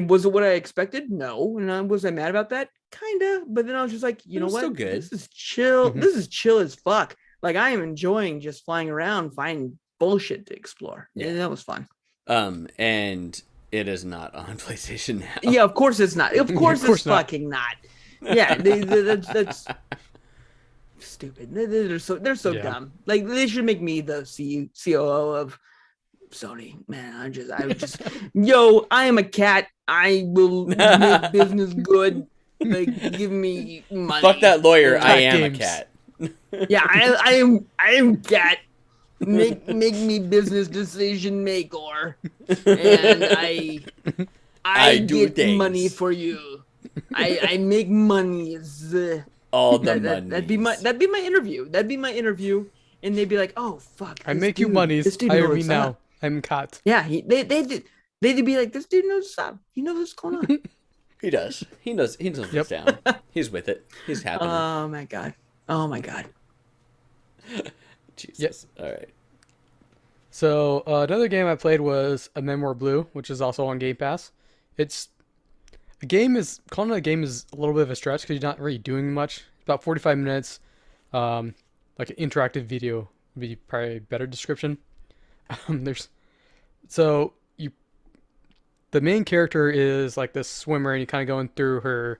was it what I expected? No. And was I mad about that? Kinda. But then I was just like, you know what? Still good. This is chill. Mm-hmm. This is chill as fuck. I am enjoying just flying around, finding bullshit to explore. Yeah, that was fun. And it is not on PlayStation Now. Yeah, of course it's not. Of course it's fucking not. Yeah, that's stupid. They're so dumb. They should make me the COO of Sony. Man, I just yo, I am a cat. I will make business good. Give me money. Fuck that lawyer. I am a cat. Yeah, I am cat. Make me business decision maker, and I do get things. money for you. I make monies. All the that'd be my interview. That'd be my interview, and they'd be like, "Oh fuck, I this make you dude- monies. This dude Hire knows me what's now. up." I'm cut. Yeah, they'd be like, "This dude knows what's up. He knows what's going on." He does. He knows what's down. He's with it. He's happy. Oh my god. Oh my god. Jesus. All right. So another game I played was a Memoir Blue, which is also on Game Pass. Calling it a game is a little bit of a stretch because you're not really doing much. It's about 45 minutes, like an interactive video would be probably a better description. The main character is like this swimmer, and you're kind of going through her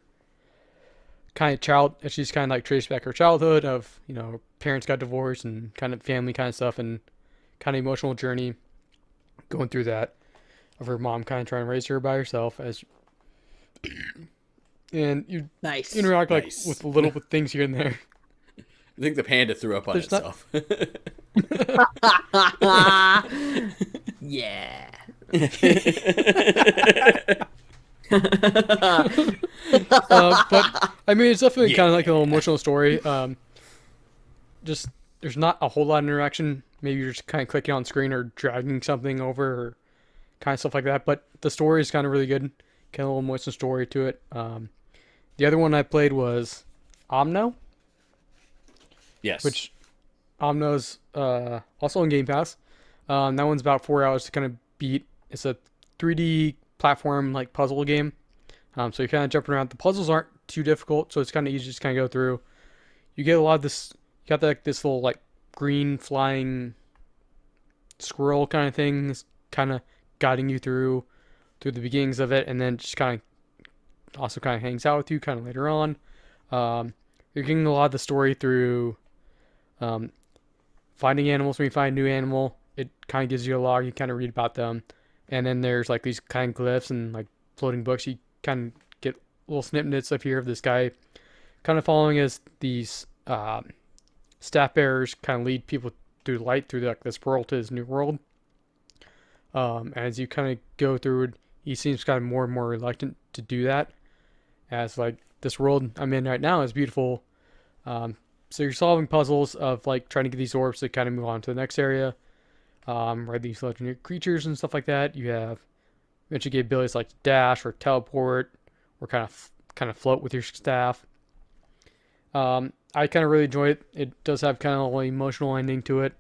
kind of and she's kind of like traced back her childhood of, her parents got divorced and kind of family kind of stuff and kind of emotional journey going through that of her mom kind of trying to raise her by herself and you interact like with little things here and there. I think the panda threw up on itself. Yeah. But I mean, it's definitely kind of like a little emotional story. Just there's not a whole lot of interaction. Maybe you're just kind of clicking on screen or dragging something over or kind of stuff like that. But the story is kind of really good. Kind of a little emotional story to it. The other one I played was Omno. Yes. Which Omno's also on Game Pass. That one's about 4 hours to kind of beat. It's a 3D platform like puzzle game. So you're kind of jumping around. The puzzles aren't too difficult, so it's kind of easy to just kind of go through. You get a lot of this. You got this little like green flying squirrel kind of things, kind of guiding you through the beginnings of it, and then just kind of also kind of hangs out with you kind of later on. You're getting a lot of the story through finding animals. When you find a new animal, it kind of gives you a log. You kind of read about them, and then there's like these kind of glyphs and like floating books. You kind of get little snippets up here of this guy kind of following as these staff bearers kind of lead people through light through like this world to his new world. As you kind of go through it, he seems kind of more and more reluctant to do that, as like this world I'm in right now is beautiful. So you're solving puzzles of like trying to get these orbs to kind of move on to the next area. Right, these legendary creatures and stuff like that. You have eventually get abilities like dash or teleport or kind of float with your staff. I kind of really enjoy it. It does have kind of an emotional ending to it.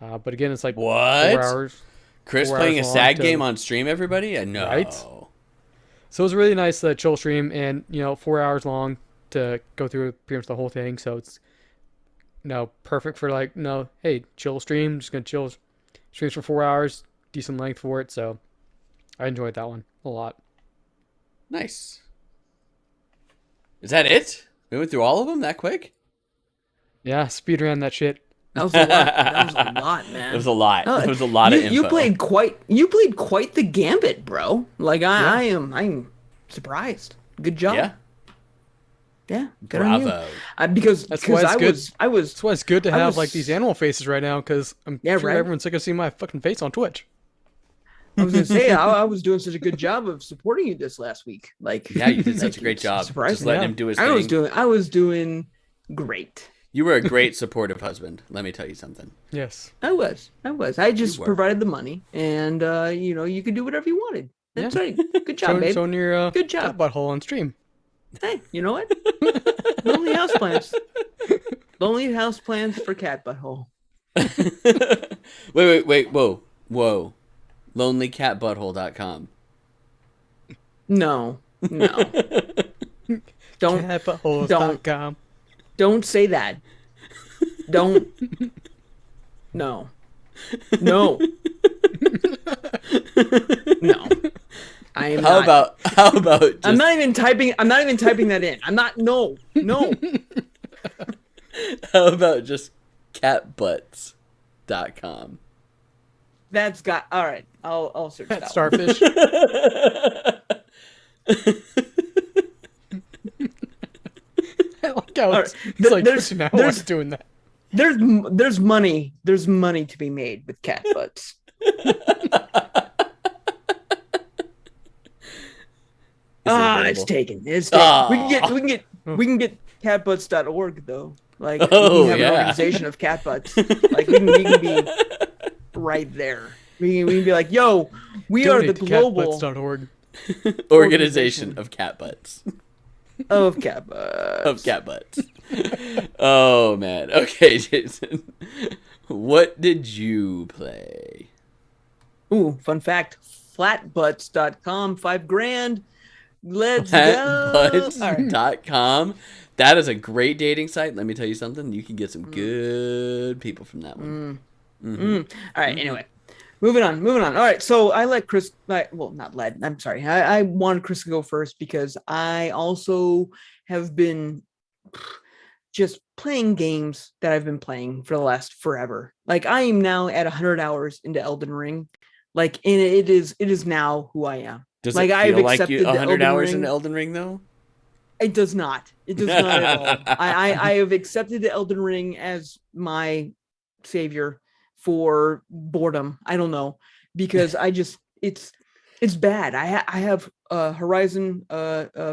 But again, it's like what? 4 hours. Chris playing a sad game on stream, everybody? I know. Right? So it was a really nice chill stream, and 4 hours long to go through pretty much the whole thing. So it's perfect for like hey, chill stream. Just gonna chill streams for 4 hours, decent length for it. So I enjoyed that one a lot. Nice. Is that it? We went through all of them that quick? Yeah, speedran that shit. That was a lot. That was a lot, man. It was a lot. It was a lot of info. You played quite the gambit, bro. Like I'm surprised. Good job. Yeah. Yeah. Good Bravo. on you. Because That's why it's good. I was That's why it's good to have like these animal faces right now, because I'm sure right? everyone's sick of seeing my fucking face on Twitch. I was gonna say I was doing such a good job of supporting you this last week. Like Yeah, you did such a great job. Just letting him do his thing. I was doing great. You were a great supportive husband. Let me tell you something. Yes. I was. I just provided the money, and you could do whatever you wanted. That's right. Good job, babe. Showing your good job. Butthole on stream. Hey, you know what? Lonely houseplants. Lonely houseplants for cat butthole. Wait. Whoa. LonelyCatButthole.com. No. Catbuttholes.com. Don't say that. Don't. No. No. I am How not. about just... I'm not even typing that in. I'm not. No. How about just catbutts.com? That's got. All right. I'll search that. Starfish. I like how it's like now I was doing that. There's money to be made with cat butts. It's taken. We can get catbutts.org though. Like Oh, we have an yeah. organization of catbutts. Like we can be right there. We can be like, yo, we are the Donate to global catbutts.org. Organization of cat butts. of catbutts. Of cat butts. Oh, man. Okay, Jason. What did you play? Ooh, fun fact. Flatbutts.com, $5,000. Let's go. All right. Flatbutts.com. That is a great dating site. Let me tell you something. You can get some good people from that one. All right. Anyway, moving on. All right. So I let Chris, well, not led. I'm sorry. I wanted Chris to go first because I also have been just playing games that I've been playing for the last forever. Like I am now at 100 hours into Elden Ring. Like, and it is now who I am. Does like it feel I've like accepted you the 100 Elden hours Ring. in Elden Ring, though? It does not. It does not at all. I have accepted the Elden Ring as my savior for boredom. I don't know, because I just it's bad. I have Horizon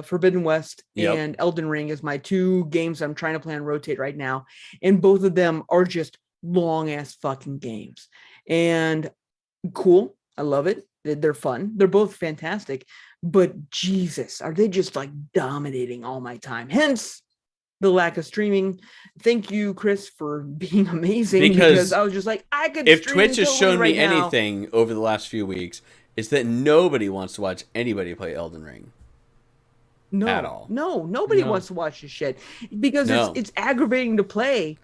Forbidden West and Elden Ring as my two games I'm trying to play on rotate right now, and both of them are just long ass fucking games. And cool. I love it. They're fun. They're both fantastic. But Jesus, are they just like dominating all my time? Hence the lack of streaming. Thank you, Chris, for being amazing. Because I was just like, I could. If stream Twitch has totally shown right me now. anything over the last few weeks, it's that nobody wants to watch anybody play Elden Ring. No, at all. No, nobody wants to watch this shit because No. it's aggravating to play.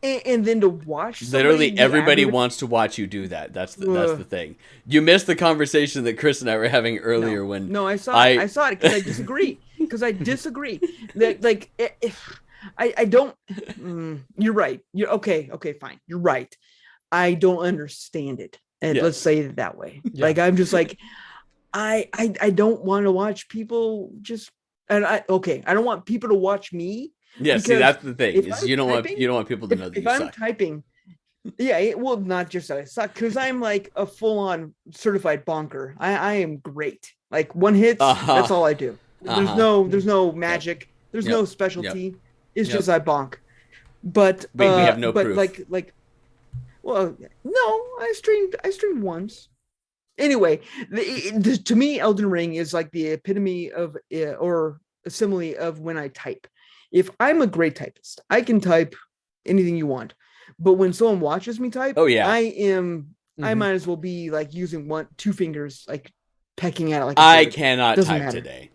And then to watch literally everybody wants to watch you do that. That's the thing. You missed the conversation that Chris and I were having earlier when I saw it because I disagree. That like if I don't you're right. You're okay, fine. You're right. I don't understand it. And let's say it that way. Yeah. Like I'm just like I don't want to watch people just I don't want people to watch me. Yeah, see, that's the thing. Is you don't want people to know that you suck. If I'm typing, not just that I suck, because I'm like a full-on certified bonker. I am great. Like one hits, that's all I do. There's no magic. There's no specialty. It's just I bonk. But we have no proof. Well, no, I streamed once. Anyway, to me, Elden Ring is like the epitome of or a simile of when I type. If I'm a great typist, I can type anything you want. But when someone watches me type, I might as well be like using two fingers, like pecking at it. Like I cannot type today.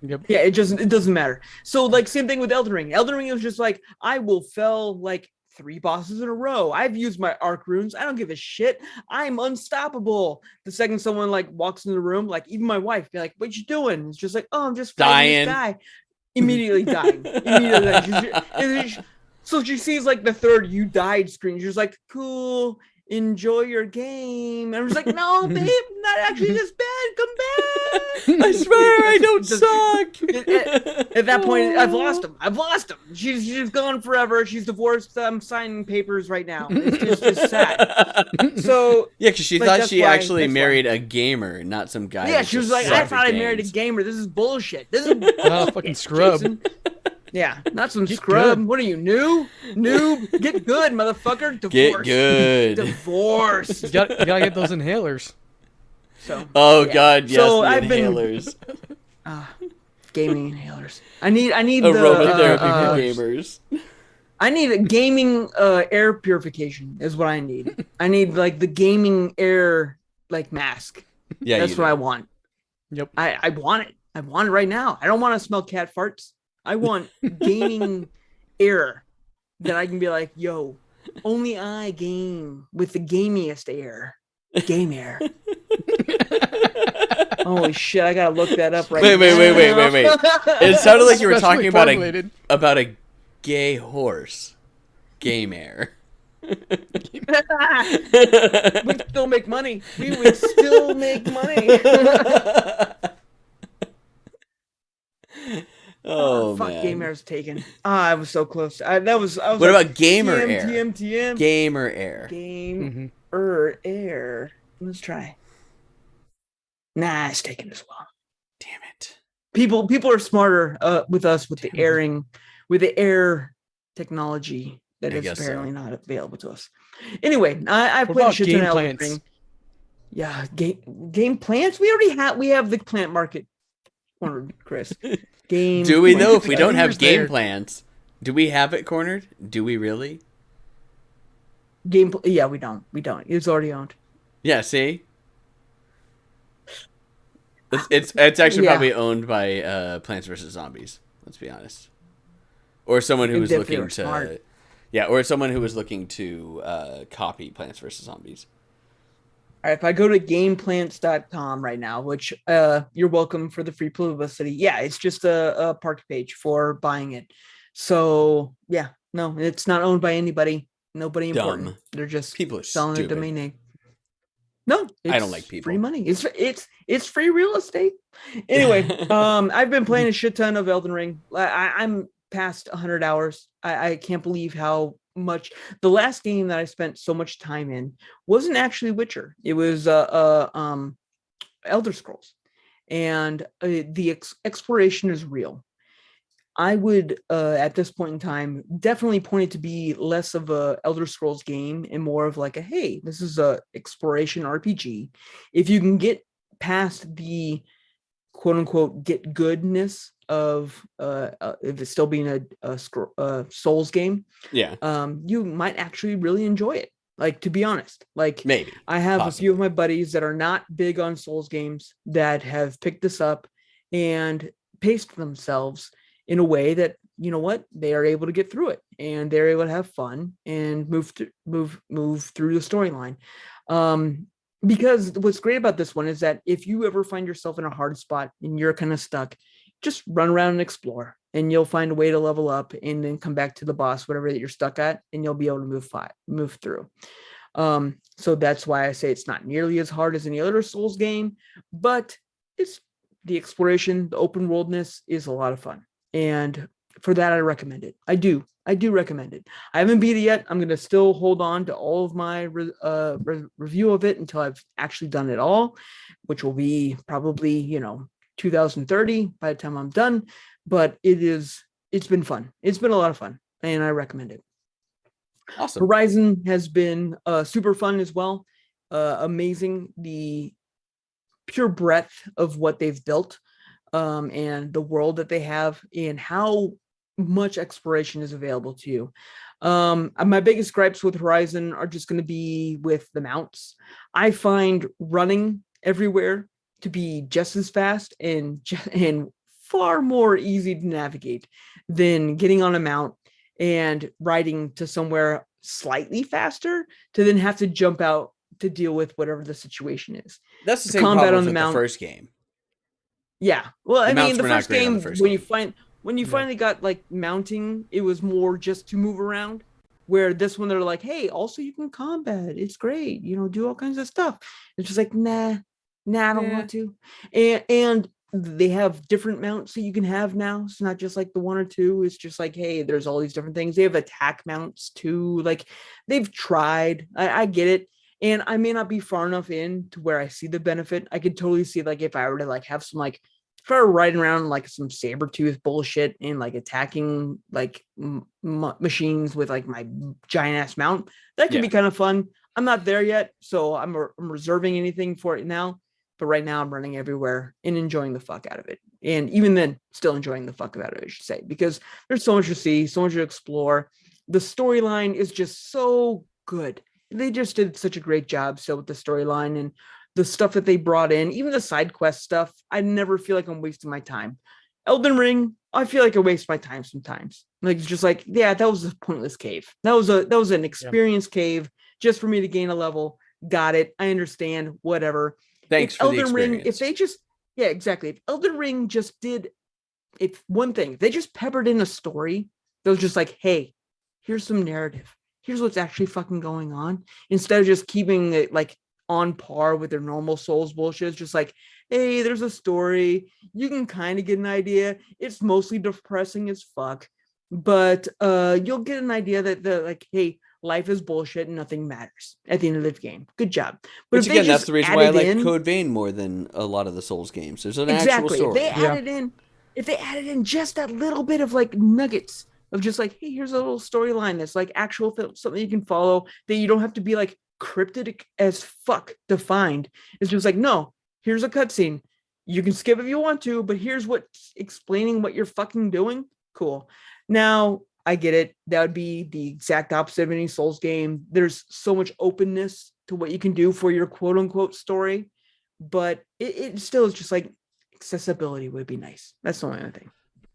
Yeah, it doesn't matter. So like same thing with Elden Ring. Elden Ring is just like I will fell like 3 bosses in a row. I've used my arc runes. I don't give a shit. I'm unstoppable. The second someone like walks in the room, like even my wife, be like, "What you doing?" It's just like, "Oh, I'm just fighting this guy." Immediately dying. So she sees like the third "you died" screen. She's like, "Cool, enjoy your game." And I was like, "No, babe, not actually this bad. Come back. I swear I don't suck." At that point, I've lost him. She's gone forever. She's divorced. I'm signing papers right now. It's just sad. So yeah, because she thought she actually married a gamer, not some guy. Yeah, she was like, "I thought I married a gamer. This is bullshit. This is not a fucking scrub." Jason. Yeah, not some scrub. Good. What are you, noob? Get good, motherfucker. Divorce. Get good. Divorce. You gotta get those inhalers. So. God, yes, so the inhalers. Gaming inhalers. I need aromatherapy for gamers. I need a gaming air purification is what I need. I need like the gaming air like mask. Yeah, that's what I want. Yep. I want it. I want it right now. I don't want to smell cat farts. I want gaming air that I can be like, yo, only I game with the gamiest air. Game air. Holy shit, I gotta look that up right now. Wait. It sounded like you were talking about a gay horse. Game air. We'd still make money. We would still make money. Fuck, man. Game air's taken. I was so close. I was what about gamer air? TM. Gamer air. Air. Let's try. Nah, it's taken as well. Damn it. People are smarter with us with the air technology that I is guess apparently so. not available to us. Anyway, I What played a about shit ton of game Elden plants? Ring. Yeah, game plants. We have the plant market cornered, Chris. Game Do we plants. though? If we don't have Clear's game there. plans, do we have it cornered? Do we really? Yeah, we don't. It's already owned. Yeah. See, it's actually Yeah, probably owned by Plants vs Zombies. Let's be honest, or someone who was if they looking were smart. to, yeah, or someone who was looking to copy Plants vs Zombies. All right, if I go to gameplants.com right now, which you're welcome for the free publicity. Yeah, it's just a park page for buying it. So yeah, no, it's not owned by anybody. Nobody important. Dumb. They're just People are selling their stupid. domain name. No, I don't it's like people. free money. It's free real estate. Anyway, I've been playing a shit ton of Elden Ring. I'm past 100 hours. I can't believe how much. The last game that I spent so much time in wasn't actually Witcher. It was Elder Scrolls, and the exploration is real. I would, at this point in time, definitely point it to be less of a Elder Scrolls game and more of like a, hey, this is a exploration RPG. If you can get past the quote unquote get goodness of if it's still being a Souls game, Yeah, you might actually really enjoy it. Like, to be honest, like maybe. I have Possibly. a few of my buddies that are not big on Souls games that have picked this up and paced themselves in a way that, you know what, they are able to get through it and they're able to have fun and move through the storyline. Because what's great about this one is that if you ever find yourself in a hard spot and you're kind of stuck, just run around and explore and you'll find a way to level up and then come back to the boss, whatever that you're stuck at, and you'll be able to move through. So that's why I say it's not nearly as hard as any other Souls game, but it's the exploration, the open worldness is a lot of fun. And for that, I recommend it. I do recommend it. I haven't beat it yet. I'm going to still hold on to all of my review of it until I've actually done it all, which will be probably, 2030 by the time I'm done. But it's been fun. It's been a lot of fun and I recommend it. Awesome. Horizon has been super fun as well. Amazing. The pure breadth of what they've built. And the world that they have and how much exploration is available to you. My biggest gripes with Horizon are just going to be with the mounts. I find running everywhere to be just as fast and far more easy to navigate than getting on a mount and riding to somewhere slightly faster to then have to jump out to deal with whatever the situation is. That's the same problem with the first game. Yeah. Well, I mean, the first game, game. when you finally got like mounting, it was more just to move around. Where this one, they're like, hey, also you can combat. It's great. Do all kinds of stuff. It's just like, nah, I don't want to. And they have different mounts that you can have now. It's not just like the one or two. It's just like, hey, there's all these different things. They have attack mounts too. Like, they've tried. I get it. And I may not be far enough in to where I see the benefit. I could totally see, like, if I were to like have some, like, if I were riding around like some saber-tooth bullshit and like attacking like machines with like my giant ass mount, that could be kind of fun. I'm not there yet, so I'm reserving anything for it now. But right now I'm running everywhere and enjoying the fuck out of it. And even then, still enjoying the fuck out of it, I should say, because there's so much to see, so much to explore. The storyline is just so good. They just did such a great job still with the storyline and the stuff that they brought in, even the side quest stuff. I never feel like I'm wasting my time. Elden Ring, I feel like I waste my time sometimes. Like, it's just like, yeah, that was a pointless cave. That was an experience cave just for me to gain a level. Got it. I understand. Whatever. Thanks for the experience. Ring, if they just, yeah, exactly. If Elden Ring just did, if one thing, if they just peppered in a story that was just like, hey, here's some narrative. Here's what's actually fucking going on. Instead of just keeping it like on par with their normal Souls bullshit. It's just like, hey, there's a story. You can kind of get an idea. It's mostly depressing as fuck. But you'll get an idea that like, hey, life is bullshit and nothing matters at the end of the game. Good job. But which again, that's the reason why I like Code Vein more than a lot of the Souls games. There's an actual story. They added in if they added in just that little bit of like nuggets of just like, hey, here's a little storyline that's like actual something you can follow that you don't have to be like cryptic as fuck to find. It's just like, no, here's a cutscene. You can skip if you want to, but here's what's explaining what you're fucking doing. Cool. Now I get it. That would be the exact opposite of any Souls game. There's so much openness to what you can do for your quote unquote story, but it still is just like accessibility would be nice. That's the only other thing.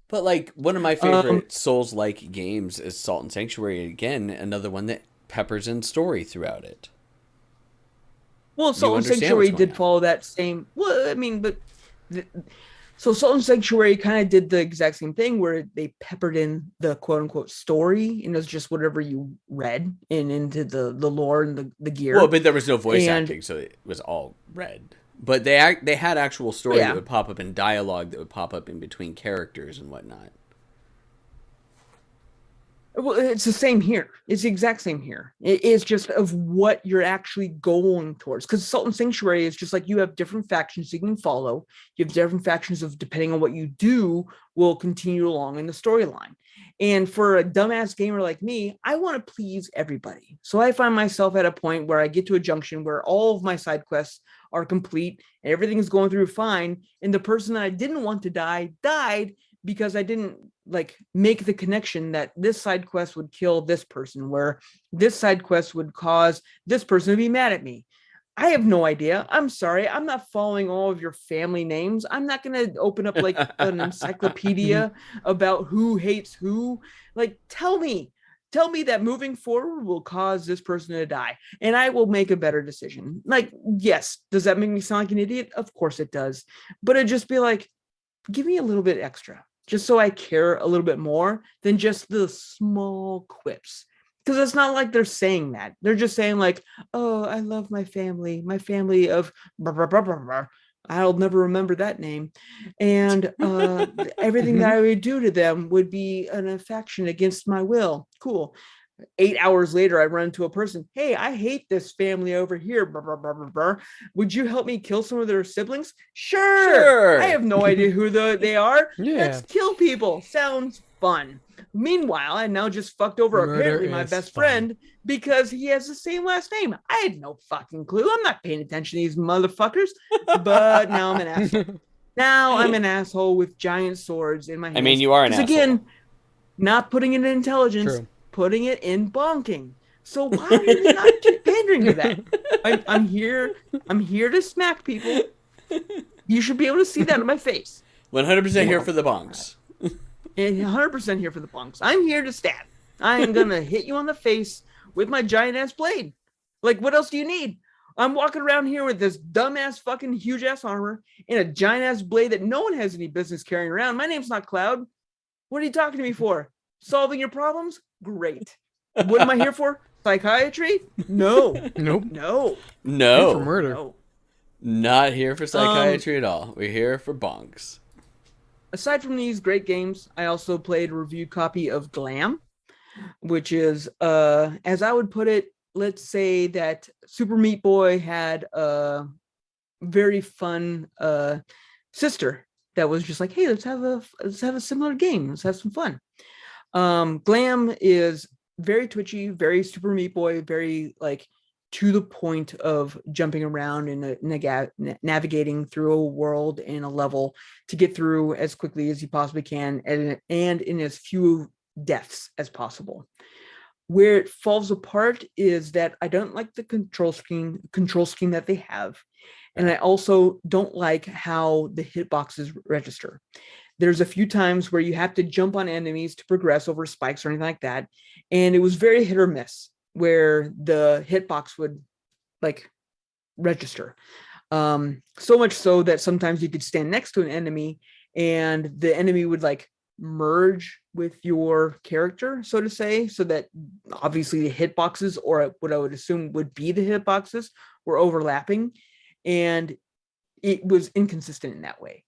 But like one of my favorite Souls-like games is Salt and Sanctuary. Again, another one that peppers in story throughout it. Well, Salt and Sanctuary did follow that same. Well, I mean, but so Salt and Sanctuary kind of did the exact same thing where they peppered in the quote unquote story, and it was just whatever you read and into the lore and the gear. Well, but there was no voice acting, so it was all read. But they had actual story that would pop up in dialogue that would pop up in between characters and whatnot. Well, it's the same here. It's the exact same here. It's just of what you're actually going towards. Because Salt and Sanctuary is just like you have different factions you can follow. You have different factions of depending on what you do will continue along in the storyline. And for a dumbass gamer like me, I want to please everybody. So I find myself at a point where I get to a junction where all of my side quests are complete and everything is going through fine. And the person that I didn't want to die died because I didn't like make the connection that this side quest would kill this person, where this side quest would cause this person to be mad at me. I have no idea. I'm sorry. I'm not following all of your family names. I'm not going to open up like an encyclopedia about who hates who. Like, tell me that moving forward will cause this person to die, and I will make a better decision. Like, yes, does that make me sound like an idiot? Of course it does. But it'd just be like, give me a little bit extra, just so I care a little bit more than just the small quips. Because it's not like they're saying that. They're just saying like, oh, I love my family of blah, blah, blah, blah, blah. I'll never remember that name. And everything that I would do to them would be an affection against my will. Cool. 8 hours later, I run into a person. Hey, I hate this family over here. Blah, blah, blah, blah, blah. Would you help me kill some of their siblings? Sure. I have no idea who they are. Yeah. Let's kill people. Sounds fun. Meanwhile, I now just fucked over apparently my best friend because he has the same last name. I had no fucking clue. I'm not paying attention to these motherfuckers. But now I'm an asshole. Now I'm an asshole with giant swords in my hands. I mean, you are an asshole. Again, not putting it in intelligence. True. Putting it in bonking. So why are you not pandering to that? I'm here to smack people. You should be able to see that in my face. 100% here for the bonks. 100% here for the bonks. I'm here to stab. I'm gonna hit you on the face with my giant ass blade. Like, what else do you need? I'm walking around here with this dumbass fucking huge ass armor and a giant ass blade that no one has any business carrying around. My name's not Cloud. What are you talking to me for? Solving your problems? Great. What am I here for? Psychiatry? No. Nope. No. No. Here for murder. No. Not here for psychiatry at all. We're here for bonks. Aside from these great games, I also played a review copy of Glam, which is, as I would put it, let's say that Super Meat Boy had a very fun sister that was just like, hey, let's have a similar game. Let's have some fun. Glam is very twitchy, very Super Meat Boy, very like to the point of jumping around and navigating through a world and a level to get through as quickly as you possibly can and in as few deaths as possible. Where it falls apart is that I don't like the control scheme that they have. And I also don't like how the hitboxes register. There's a few times where you have to jump on enemies to progress over spikes or anything like that. And it was very hit or miss where the hitbox would like register. So much so that sometimes you could stand next to an enemy and the enemy would like merge with your character, so to say, so that obviously the hitboxes, or what I would assume would be the hitboxes, were overlapping. And it was inconsistent in that way.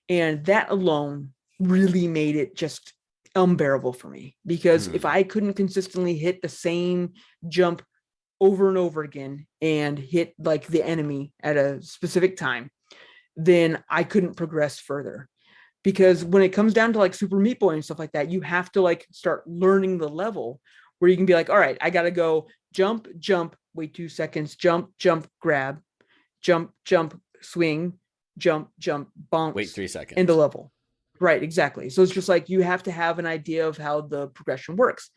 And that alone really made it just unbearable for me, because if I couldn't consistently hit the same jump over and over again and hit like the enemy at a specific time, then I couldn't progress further. because when it comes down to like Super Meat Boy and stuff like that, you have to like start learning the level where you can be like, all right, I got to go jump, wait 2 seconds, jump, grab, jump, swing, jump, bounce. Wait 3 seconds. In the level. Right, exactly. So it's just like you have to have an idea of how the progression works.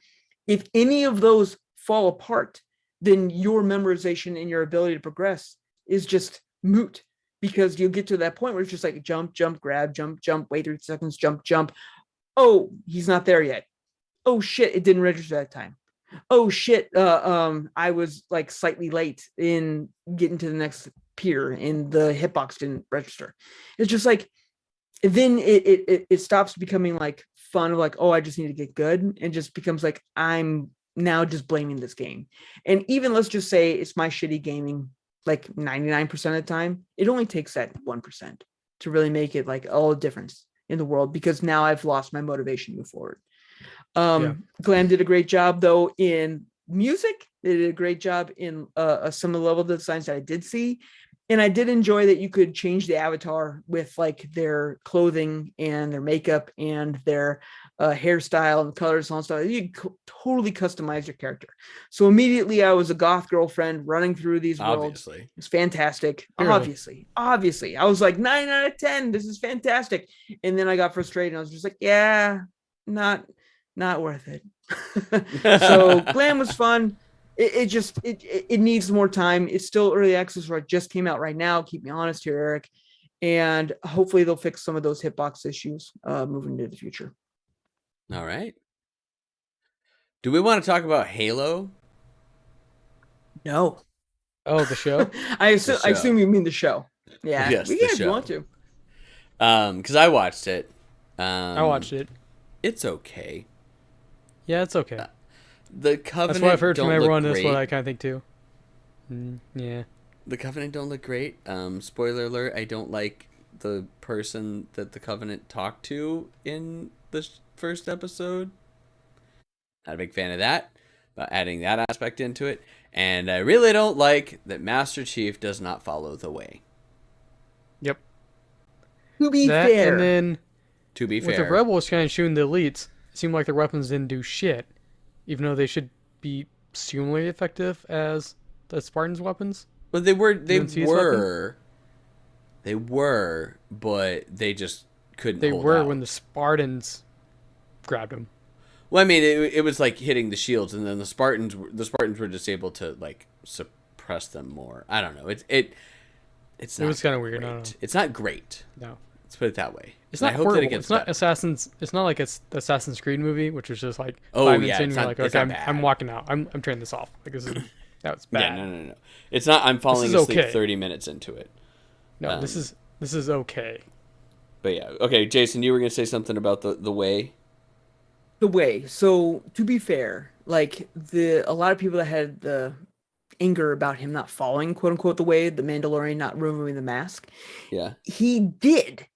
If any of those fall apart, then your memorization and your ability to progress is just moot, because you'll get to that point where it's just like jump, grab, jump, wait 3 seconds, jump. Oh, he's not there yet. Oh shit, it didn't register that time. Oh shit, I was like slightly late in getting to the next pier and the hitbox didn't register. It's just like, then it stops becoming like fun of like, oh, I just need to get good, and just becomes like, I'm now just blaming this game. And even let's just say it's my shitty gaming, like 99% of the time, it only takes that 1% to really make it like all the difference in the world, because now I've lost my motivation to move forward. Glenn did a great job though in music. They did a great job in some of the level designs that I did see. And I did enjoy that you could change the avatar with like their clothing and their makeup and their hairstyle and colors and all stuff. You totally customize your character. So immediately I was a goth girlfriend running through these worlds. It's fantastic. Really? Obviously. I was like 9 out of 10. This is fantastic. And then I got frustrated. I was just like, yeah, not worth it. So Glam was fun. It needs more time. It's still early access, where it just came out right now. Keep me honest here, Eric. And hopefully they'll fix some of those hitbox issues moving into the future. All right. Do we want to talk about Halo? No. Oh, the show? I assume you mean the show. Yeah. Yes, we the if show. You want to. Because I watched it. I watched it. It's okay. Yeah, it's okay. The Covenant. That's what I've heard from everyone. That's what I kind of think too. Yeah. The Covenant don't look great. Spoiler alert: I don't like the person that the Covenant talked to in the first episode. Not a big fan of that. About adding that aspect into it, and I really don't like that Master Chief does not follow the way. Yep. To be fair, and then with the Rebels kind of shooting the elites, it seemed like the weapons didn't do shit, even though they should be similarly effective as the Spartans' weapons. Well, they were, but they just couldn't. They hold were out. when the Spartans grabbed them. Well, I mean, it was like hitting the shields, and then the Spartans were just able to like suppress them more. I don't know. It was kind of weird. No. It's not great. No. Let's put it that way. It's not horrible. It's not Assassin's. It's not like it's the Assassin's Creed movie, which was just like 5 minutes in, you're like, okay, I'm walking out. I'm turning this off. Like that was bad. Yeah, no. It's not. I'm falling asleep 30 minutes into it. No, this is okay. But yeah, okay, Jason, you were gonna say something about the way. The way. So to be fair, like a lot of people that had the anger about him not following, quote unquote, the way, the Mandalorian not removing the mask. Yeah, he did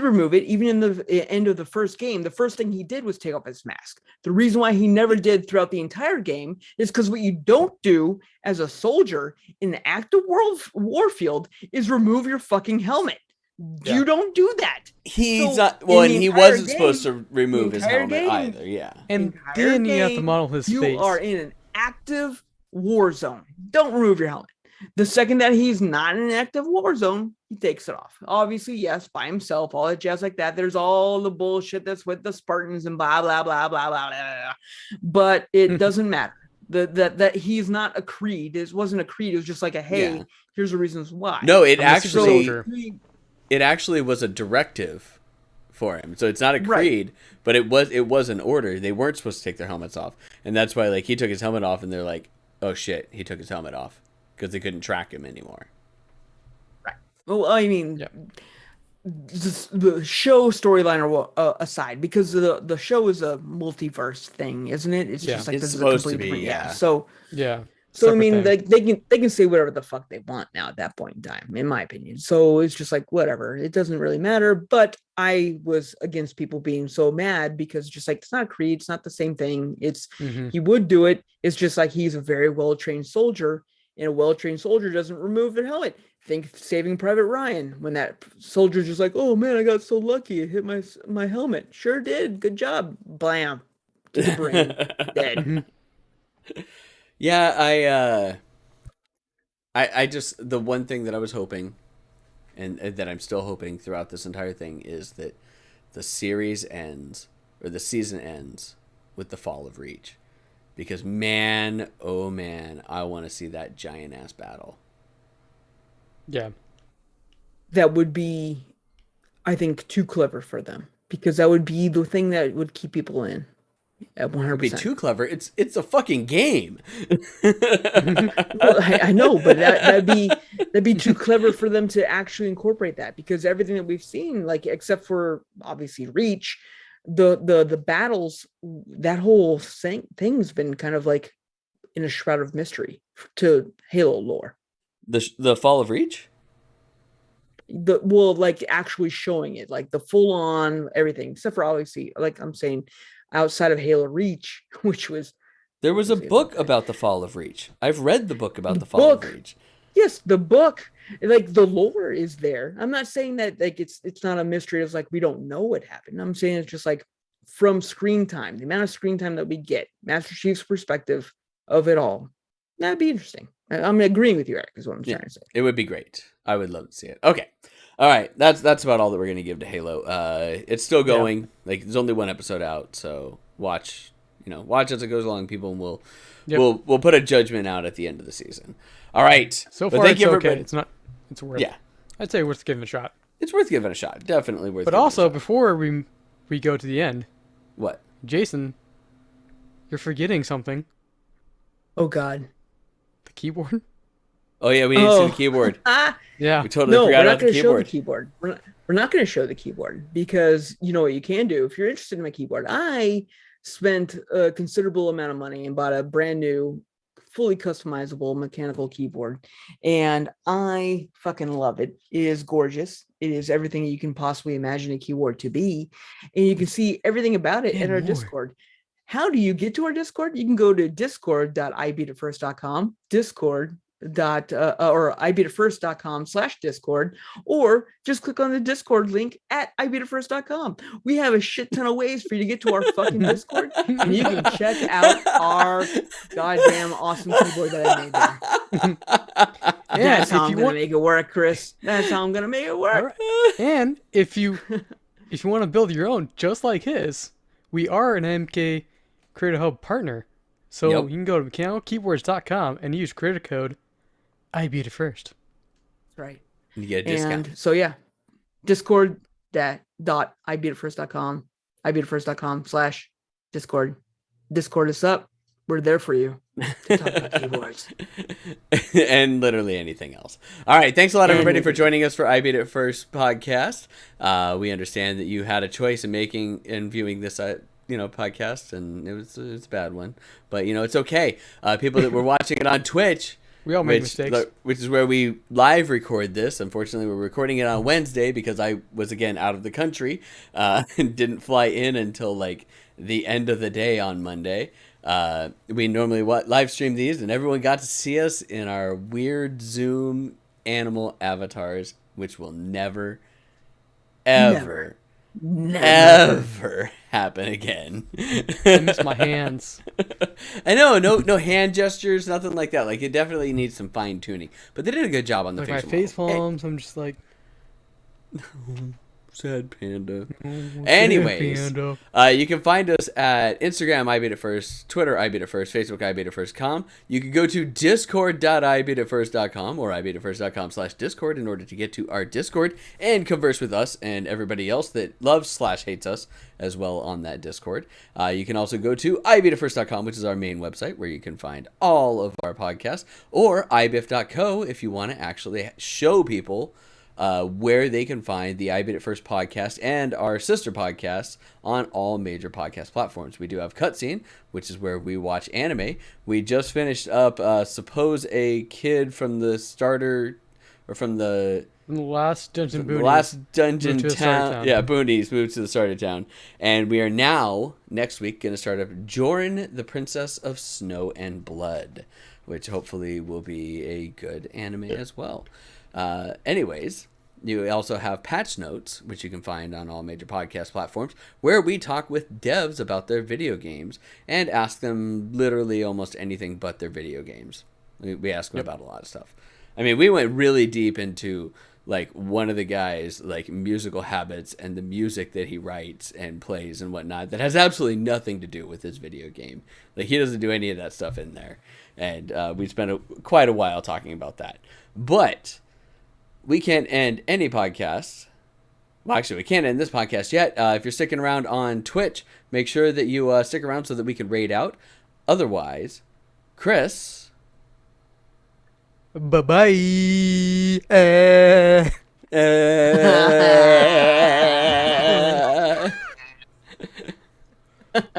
remove it. Even in the end of the first game, the first thing he did was take off his mask. The reason why he never did throughout the entire game is because what you don't do as a soldier in the active war field is remove your fucking helmet. Yeah. You don't do that. He's not. Well, and he wasn't supposed to remove his helmet either. Yeah, and then you have to model his face. You are in an active war zone. Don't remove your helmet. The second that he's not in an active war zone, he takes it off. Obviously, yes, by himself, all that jazz like that. There's all the bullshit that's with the Spartans and blah blah blah blah blah blah. But it doesn't matter. That he's not a creed. It wasn't a creed. It was just like a hey, here's the reasons why. No, it actually was a directive for him. So it's not a creed, but it was an order. They weren't supposed to take their helmets off, and that's why like he took his helmet off, and they're like, oh shit, he took his helmet off. Because they couldn't track him anymore. Right. Well, I mean, the show storyline aside, because the show is a multiverse thing, isn't it? It's just like it's this supposed is a to be, So So I mean, they can say whatever the fuck they want now at that point in time, in my opinion. So it's just like whatever. It doesn't really matter. But I was against people being so mad because just like it's not a creed, it's not the same thing. It's he would do it. It's just like he's a very well trained soldier, and a well-trained soldier doesn't remove their helmet. Think Saving Private Ryan, when that soldier's just like, oh man, I got so lucky, it hit my helmet. Sure did, good job. Blam, to the brain, dead. Yeah, I just, the one thing that I was hoping, and that I'm still hoping throughout this entire thing, is that the series ends, or the season ends, with the fall of Reach. Because man, oh man, I want to see that giant ass battle. Yeah. That would be, I think, too clever for them, because that would be the thing that would keep people in at 100%. It'd be too clever. It's a fucking game. Well, I know, but that'd be too clever for them to actually incorporate that, because everything that we've seen, like except for obviously Reach, the battles, that whole thing's been kind of like in a shroud of mystery to Halo lore. The fall of Reach? Like actually showing it, like the full on everything, except for obviously, like I'm saying, outside of Halo Reach, which was there was a book about the fall of Reach. I've read the book about the fall of Reach. Yes, the book, like the lore is there. I'm not saying that like it's not a mystery. It's like we don't know what happened. I'm saying it's just like from screen time, the amount of screen time that we get, Master Chief's perspective of it all. That'd be interesting. I'm agreeing with you, Eric, is what I'm trying to say. It would be great. I would love to see it. Okay. All right. That's about all that we're going to give to Halo. It's still going. Yeah. Like, there's only one episode out, so watch as it goes along, people, and we'll put a judgment out at the end of the season. All right. So far, it's okay. It's worth. Yeah. I'd say worth giving a shot. It's worth giving a shot. Definitely worth. But also, before we go to the end. What? Jason, you're forgetting something. Oh God. The keyboard. Oh yeah, we need to see the keyboard. Yeah, we totally forgot about the keyboard. We're not going to show the keyboard, because you know what you can do if you're interested in my keyboard. I spent a considerable amount of money and bought a brand new, fully customizable mechanical keyboard, and I fucking love it. It is gorgeous. It is everything you can possibly imagine a keyboard to be, and you can see everything about it in our Discord. How do you get to our Discord? You can go to discord.ibitfirst.com, or ibitfirst.com/discord, or just click on the Discord link at ibitfirst.com. We have a shit ton of ways for you to get to our fucking Discord, and you can check out our goddamn awesome keyboard that I made there. That's how I'm gonna make it work, Chris. That's how I'm gonna make it work. Right. And if you want to build your own just like his, we are an MK Creator Hub partner. So you can go to mechanicalkeyboards.com and use creator code IBIF1st. Right. You get a discount. And so yeah, discord.ibitfirst.com, ibitfirst.com/discord. Discord is up. We're there for you to talk about keyboards. And literally anything else. All right. Thanks a lot, everybody, for joining us for I Beat It First podcast. We understand that you had a choice in making and viewing this podcast, and it's a bad one, but it's okay. People that were watching it on Twitch, we all make mistakes, which is where we live record this. Unfortunately, we're recording it on Wednesday because I was again out of the country and didn't fly in until like the end of the day on Monday. We normally live stream these, and everyone got to see us in our weird Zoom animal avatars, which will never happen again. I miss my hands. I know, no hand gestures, nothing like that. Like, it definitely needs some fine tuning, but they did a good job on the facial my face palms. I'm just like sad panda. Anyways, you can find us at Instagram IBeatItFirst, Twitter IBeatItFirst, Facebook IBeatItFirst.com. You can go to discord.ibitfirst.com or ibitfirst.com/discord in order to get to our Discord and converse with us and everybody else that loves/hates us as well on that Discord. You can also go to ibitfirst.com, which is our main website where you can find all of our podcasts, or ibif.co if you want to actually show people where they can find the I Beat It First podcast and our sister podcasts on all major podcast platforms. We do have Cutscene, which is where we watch anime. We just finished up Suppose a Kid from the starter, or from the last dungeon boonies. The last dungeon town. Yeah, boonies moved to the starter town. And we are now, next week, going to start up Joran, the Princess of Snow and Blood, which hopefully will be a good anime as well. Anyways, you also have Patch Notes, which you can find on all major podcast platforms, where we talk with devs about their video games and ask them literally almost anything but their video games. We ask them about a lot of stuff. I mean, we went really deep into like one of the guys' like musical habits and the music that he writes and plays and whatnot that has absolutely nothing to do with his video game. Like he doesn't do any of that stuff in there. And we spent quite a while talking about that. But we can't end any podcast. Well, actually, we can't end this podcast yet. If you're sticking around on Twitch, make sure that you stick around so that we can raid out. Otherwise, Chris. Bye-bye.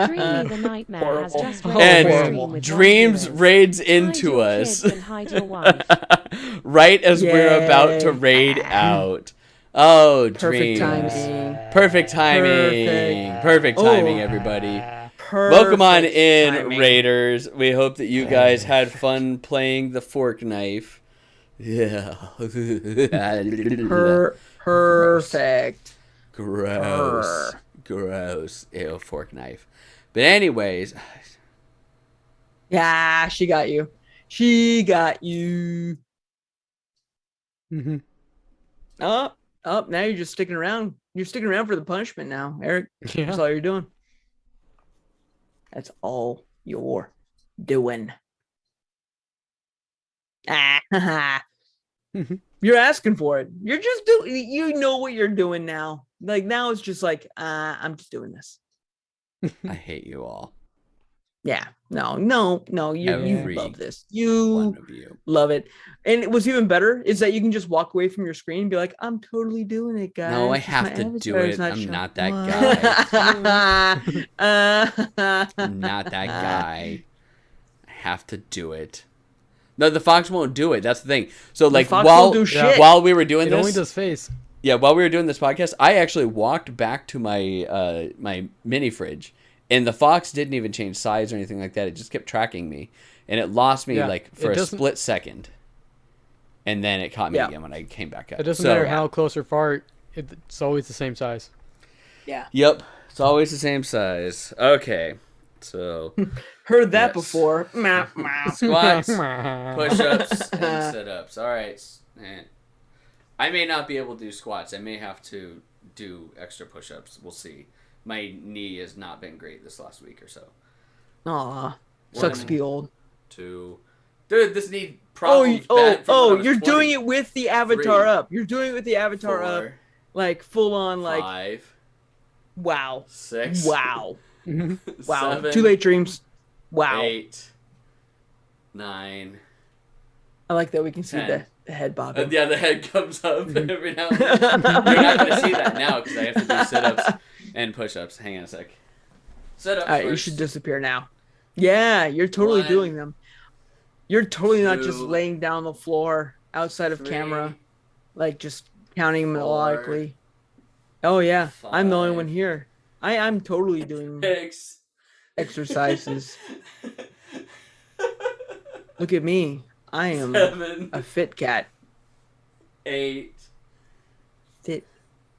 Dreamy the Nightmare has just Horrible. read And the stream with Dreams one raids Hide into your us. kids and hide your wife. Right as we're about to Yay. raid out. Oh, Perfect Dreams. timing. Perfect timing. Perfect timing, Oh. everybody. Perfect Welcome on in, timing. Raiders. We hope that you guys had fun playing the fork knife. Yeah. Perfect. Gross. Gross. Ew, fork knife. But anyways, Yeah, she got you. She got you. Mm-hmm. Up, up. Now you're just sticking around. You're sticking around for the punishment now, Eric. That's Yeah. all you're doing. That's all you're doing. Ah, you're asking for it. You're just doing. You know what you're doing now. Like now, it's just like I'm just doing this. I hate you all. Yeah. No. You Every love this. One You of you. love it. And what's even better is that you can just walk away from your screen and be like, I'm totally doing it, guys. No, I Just have my to do avatar's it. I'm showing." not that guy. I'm not that guy. I have to do it. No, the fox won't do it. That's the thing. So like fox while won't do shit. while we were doing It only this, does face. yeah, while we were doing this podcast, I actually walked back to my my mini fridge, and the fox didn't even change size or anything like that. It just kept tracking me, and it lost me Yeah, like it for a doesn't- split second, and then it caught me Yeah. again when I came back up. It doesn't So- matter how close or far. It's always the same size. Yeah. Yep, it's always the same size. Okay, so Heard that Yes. before. Meh, meh. squats, push-ups, and sit-ups. All right. I may not be able to do squats. I may have to do extra push-ups. We'll see. My knee has not been great this last week or so. Aw. Sucks to be old. 2. Dude, this knee problem. You're doing it with the avatar 3, up. You're doing it with the avatar up. 4, Like full on, like 5, wow. 6. Wow. Wow. 7, Too late dreams. Wow. 8, 9. I like that we can see 10. the head bobbing. Yeah, the head comes up every now and then. You're not going to see that now because I have to do sit-ups and push-ups. Hang on a sec. Sit-ups All right, you first. should disappear now. Yeah, you're totally 1, doing them. You're totally not just 2, laying down on the floor outside of 3, camera, like just counting 4, melodically. Oh yeah, I'm the only 5, one here. I'm totally doing 6. exercises. Look at me. I am 7, a fit cat. 8, Fit.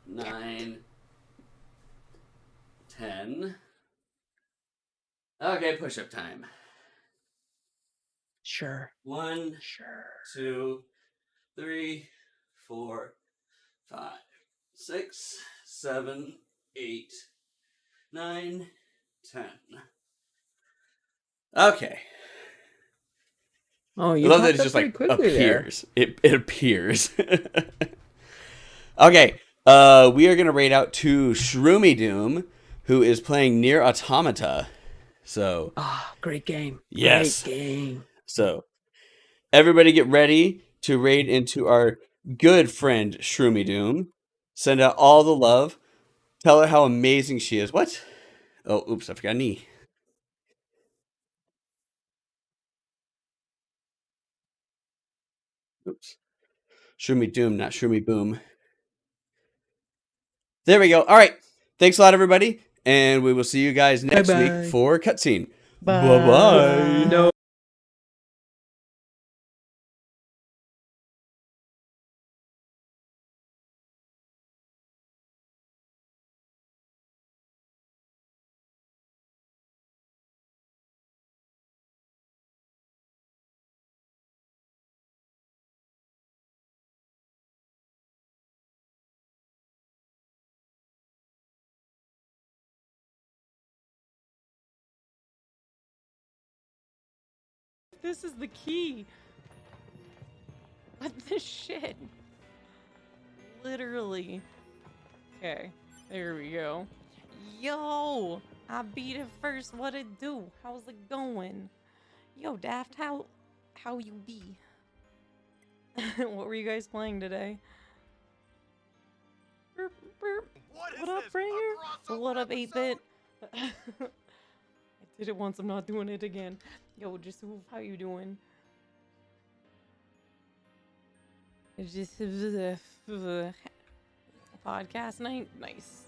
9, 10. Okay, push-up time. Sure. 1, Sure. 2, 3, 4, 5, 6, 7, 8, 9, 10. Okay. Oh, I you love that popped it up just pretty like quickly there. appears. It appears. Okay. We are gonna rate out to Shroomy Doom, who is playing Near Automata. So Ah, great game. Yes. Great game. So, everybody get ready to raid into our good friend Shroomy Doom. Send out all the love. Tell her how amazing she is. What? Oh, oops, I forgot a knee. Oops. Shroomy Doom, not Shroomy Boom. There we go. All right. Thanks a lot, everybody. And we will see you guys next Bye-bye. week for Cutscene. Bye-bye. No. This is the key. What the shit? Literally. Okay, there we go. Yo, I beat it first. What it do? How's it going? Yo, Daft, how you be? What were you guys playing today? Burp, burp. What up, Bringer? What up, 8-bit? I did it once, I'm not doing it again. Yo, just how you doing? It's just podcast night? Nice.